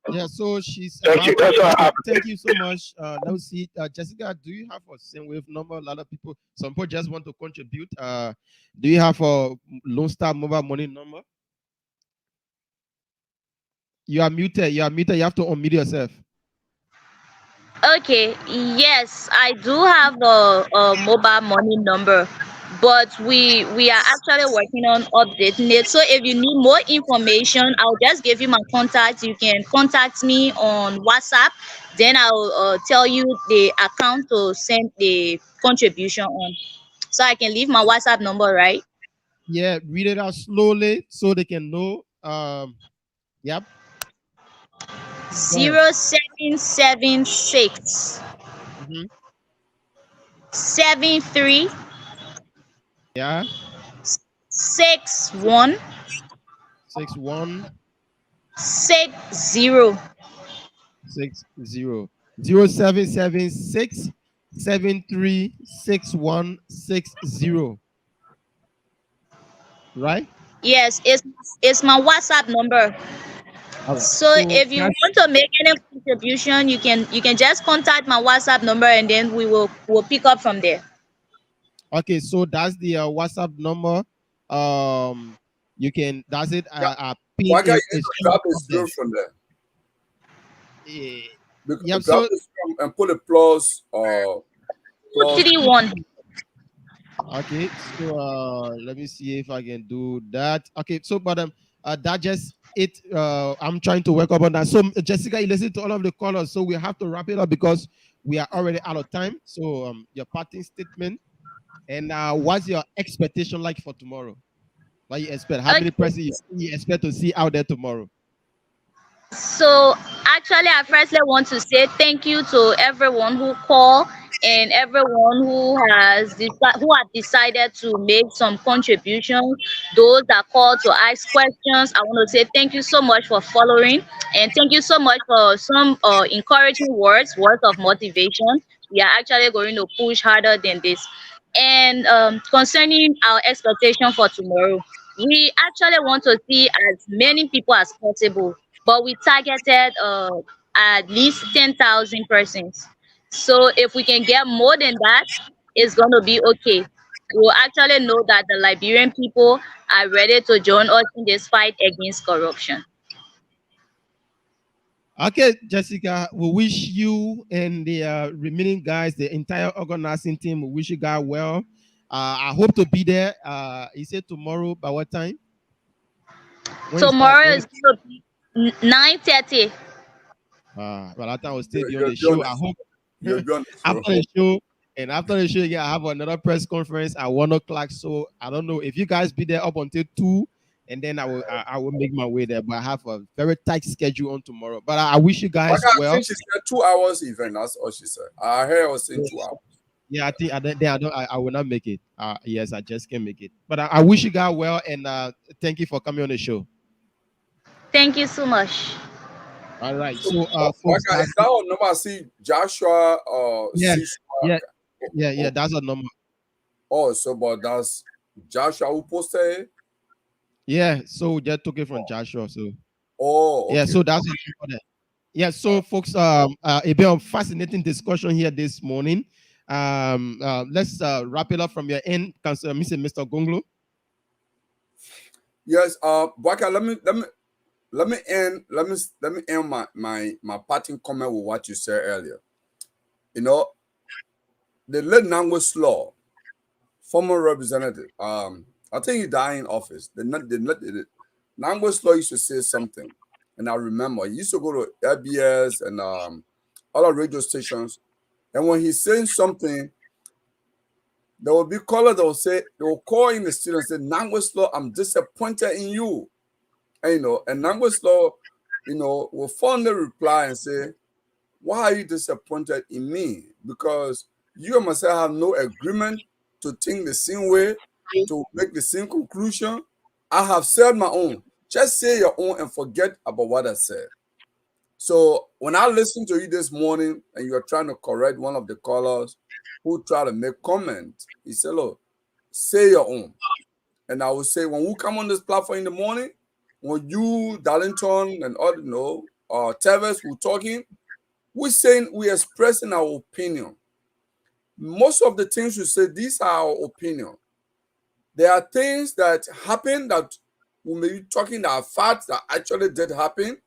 Yeah, so she's. Thank you. That's all. Thank you so much. Let's see, Jessica. Do you have a same wave number? A lot of people, some people just want to contribute. Do you have a Lone Star mobile money number? You are muted. You are muted. You have to unmute yourself. Okay, yes, I do have a mobile money number, but we are actually working on updating it. So if you need more information, I'll just give you my contact. You can contact me on WhatsApp. Then I'll tell you the account to send the contribution on. So I can leave my WhatsApp number, right? Yeah, read it out slowly so they can know. Yep. 0776 73 yeah 61 61 60 0776 73 6160. Right? Yes, it's my WhatsApp number. All right. So So if you want to make any contribution, you can just contact my WhatsApp number and then we'll pick up from there. okay, so that's the WhatsApp number. You can that's it. Pin Why can't you is grab the up there. zero from there? Yep. Grab So the zero and put a plus or plus 231. okay, so let me see if I can do that. Okay, so but that just it. I'm trying to work up on that. So Jessica, you listen to all of the callers, so we have to wrap it up because we are already out of time. So your parting statement and what's your expectation like for tomorrow? What you expect? How many persons you expect to see out there tomorrow? So actually, I firstly want to say thank you to everyone who called and everyone who have decided to make some contributions. Those that called to ask questions, I want to say thank you so much for following, and thank you so much for some encouraging words of motivation. We are actually going to push harder than this. And concerning our expectation for tomorrow, we actually want to see as many people as possible, but we targeted at least 10,000 persons. So if we can get more than that, it's going to be okay. We'll actually know that the Liberian people are ready to join us in this fight against corruption. Okay, Jessica, we wish you and the remaining guys, the entire organizing team, we wish you guys well. I hope to be there. You said tomorrow by what time? Tomorrow is going to be 9:30. Well, I thought I will still be on the show. I hope you'll be on the show. after the show. And after the show, yeah, I have another press conference at 1:00. So I don't know if you guys be there up until 2, and then I will make my way there. But I have a very tight schedule on tomorrow. But I wish you guys well. I think she said 2 hours event. That's all she said. I heard her saying 2 hours. Yeah, I think I will not make it. Yes, I just can't make it. But I wish you guys well, and thank you for coming on the show. Thank you so much. All right. So folks, is that our number? I see Joshua yeah, that's a number. Oh, so but that's Joshua who posted it? Yeah, so we just took it from Joshua. So okay. Yeah, so that's a number there. Yeah, so folks, a bit of fascinating discussion here this morning. Let's wrap it up from your end, Mr. Gonglo. Yes, Baka, let me end my parting comment with what you said earlier. You know, the late Nangwes Law, former representative, I think he died in office. The Nangwes Law used to say something, and I remember he used to go to LBS and other radio stations, and when he's saying something, there will be callers that will say, they will call in the studio and say, Nangwes Law, I'm disappointed in you. And, and Nangwes Law, will fondly reply and say, why are you disappointed in me? Because you and myself have no agreement to think the same way, to make the same conclusion. I have said my own. Just say your own and forget about what I said. So when I listened to you this morning and you're trying to correct one of the callers who tried to make comment, he said, look, say your own. And I will say, when we come on this platform in the morning, when you, Darlington, and all, Teves, we're talking, we're expressing our opinion. Most of the things we say, these are our opinion. There are things that happen that we may be talking that are facts that actually did happen.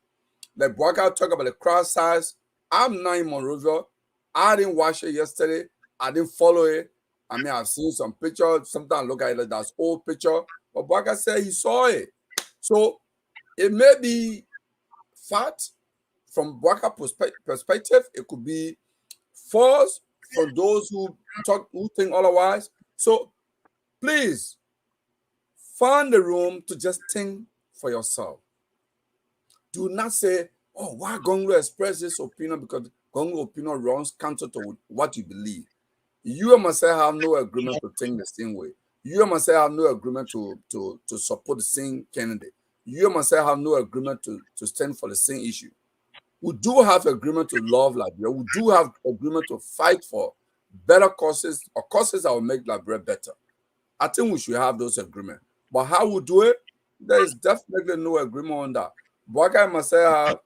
Like Bwaka talk about the crowd size. I'm not in Monrovia. I didn't watch it yesterday. I didn't follow it. I mean, I've seen some pictures. Sometimes I look at it like that's old picture. But Bwaka said he saw it. So it may be fact from Bwaka perspective. It could be false from those who think otherwise. So please find the room to just think for yourself. Do not say, oh, why Gonglo express this opinion? Because Gonglo opinion runs counter to what you believe. You and myself have no agreement to think the same way. You and myself have no agreement to support the same candidate. You and myself have no agreement to stand for the same issue. We do have agreement to love Liberia. We do have agreement to fight for better causes or causes that will make Liberia better. I think we should have those agreements. But how we do it, there is definitely no agreement on that. Boakai and myself have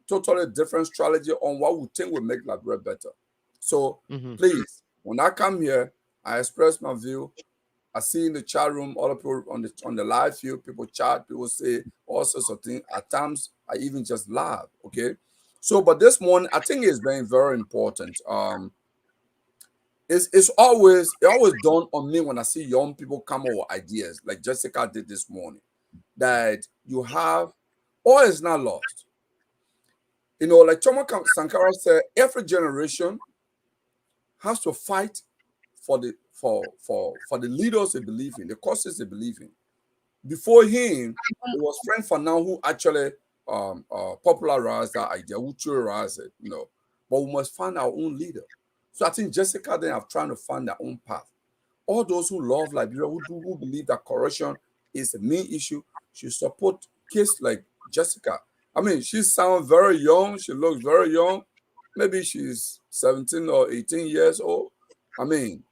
totally different strategy on what we think will make Liberia better. So please, when I come here, I express my view. I see in the chat room all the people on the live view, people chat, people say all sorts of things. At times, I even just laugh. Okay, so but this morning, I think it's very very important. It always dawned on me when I see young people come up with ideas like Jessica did this morning, that you have all is not lost. You know, like Choma Sankara said, every generation has to fight for the leaders they believe in, the causes they believe in. Before him, it was Frank Fanon who actually popularized that idea, who theorized it, you know. But we must find our own leader. So I think Jessica then are trying to find their own path. All those who love Liberia, who believe that corruption is the main issue, should support kids like Jessica. I mean, she sounds very young. She looks very young. Maybe she's 17 or 18 years old. I mean,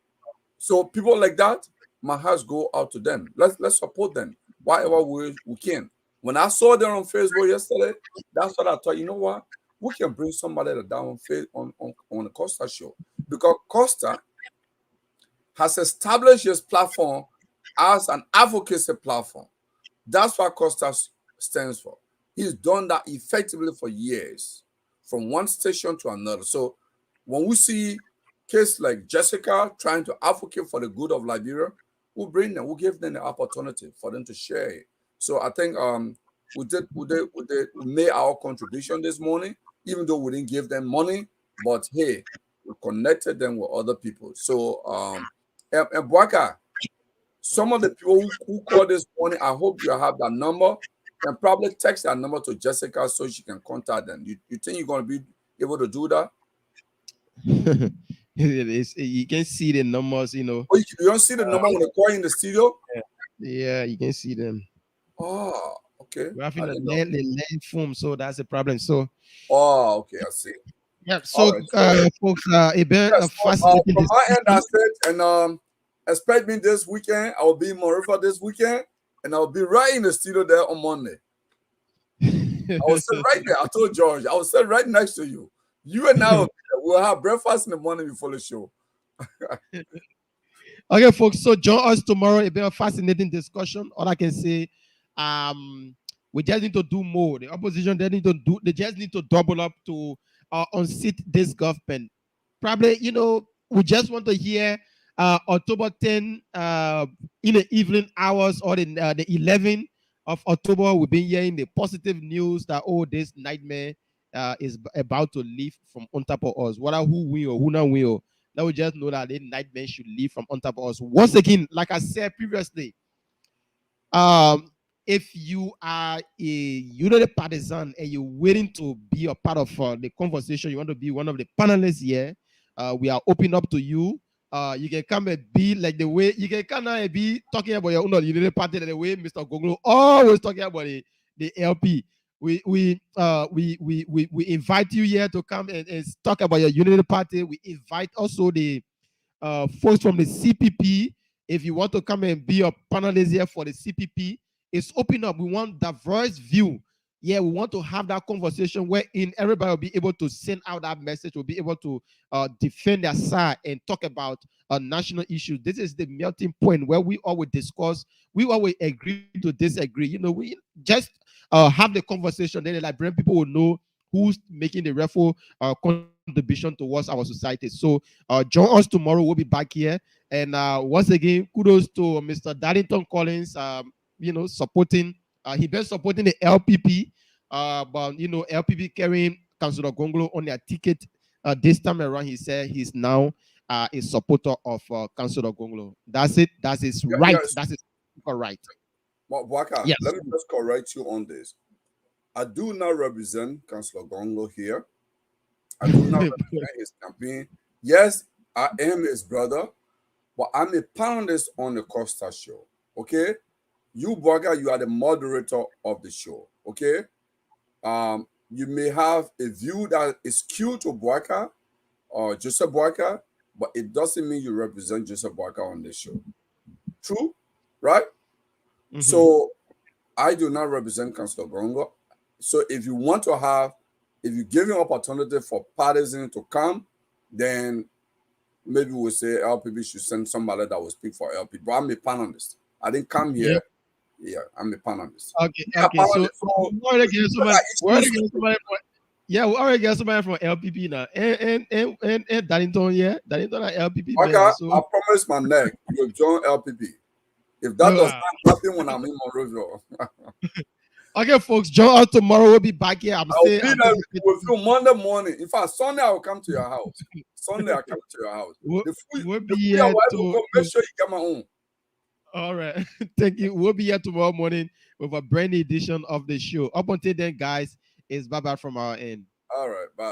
so people like that, my hearts go out to them. Let's support them whatever we can. When I saw them on Facebook yesterday, that's what I thought. You know what? We can bring somebody that down on the Costa Show, because Costa has established his platform as an advocacy platform. That's what Costa stands for. He's done that effectively for years, from one station to another. So when we see cases like Jessica trying to advocate for the good of Liberia, we'll bring them, we'll give them the opportunity for them to share it. So I think we made our contribution this morning, even though we didn't give them money, but hey, we connected them with other people. So and Boakai, some of the people who called this morning, I hope you have that number, and probably text that number to Jessica so she can contact them. You think you're going to be able to do that? You can see the numbers, you know. Oh, you don't see the number when they call in the studio? Yeah, you can see them. Oh, okay. We're having a land form, so that's a problem. So, oh, okay, I see. Yeah, so, right, folks, a bit fascinating. From my end, I said, and expect me this weekend. I will be in Monrovia this weekend, and I'll be right in the studio there on Monday. I will sit right there. I told George, I will sit right next to you. You and I will have breakfast in the morning before the show. Okay, folks. So join us tomorrow. A bit of fascinating discussion. All I can say, we just need to do more. The opposition, they just need to double up to unseat this government. Probably, you know, we just want to hear October 10 in the evening hours, or the 11th of October. We've been hearing the positive news that this nightmare is about to leave from on top of us. Whether who will or who not will, now we just know that the nightmare should leave from on top of us. Once again, like I said previously, if you are a United partisan and you're waiting to be a part of the conversation, you want to be one of the panelists here, we are open up to you. You can come and be like the way you can come and be talking about your own United Party, the way Mr. Goglo always talking about the LP. We invite you here to come and talk about your United Party. We invite also the folks from the CPP. If you want to come and be a panelist here for the CPP, it's open up. We want diverse view. Yeah, we want to have that conversation wherein everybody will be able to send out that message, will be able to defend their side and talk about national issues. This is the melting point where we always discuss, we always agree to disagree. You know, we just have the conversation, then the Liberian people will know who's making the rightful contribution towards our society. So join us tomorrow. We'll be back here. And once again, kudos to Mr. Darlington Collins, you know, supporting, he been supporting the LPP, but, you know, LPP carrying Councillor Gonglo on their ticket. This time around, he said he's now a supporter of Councillor Gonglo. That's it. That is right. Yes. That is right. Boakai, yes. Let me just correct you on this. I do not represent Councillor Gonglo here. I do not represent his campaign. Yes, I am his brother, but I'm a panelist on the Costa Show. Okay? You, Boakai, you are the moderator of the show. Okay? You may have a view that is skewed to Boakai or Joseph Boakai, but it doesn't mean you represent Joseph Boakai on this show. True? Right? Mm-hmm. So I do not represent Councillor Gonglo. So if you want to have, if you give an opportunity for partisan to come, then maybe we'll say LPP should send somebody that will speak for LP. But I'm a panelist. I didn't come here. Yep. Yeah, I'm a panelist. Okay. So we already get somebody from LPP now. And Darlington, yeah. Darlington and LPP. Okay, Man, so. I promise my neck you'll join LPP. If that does not happen when I'm in Monrovia. Okay, folks, join us tomorrow. We'll be back here. I'll be there with you Monday morning. In fact, Sunday I will come to your house. Sunday I come to your house. We'll be here to make sure you come home. All right. Thank you. We'll be here tomorrow morning with a brand new edition of the show. Up until then, guys, it's bye-bye from our end. All right. Bye.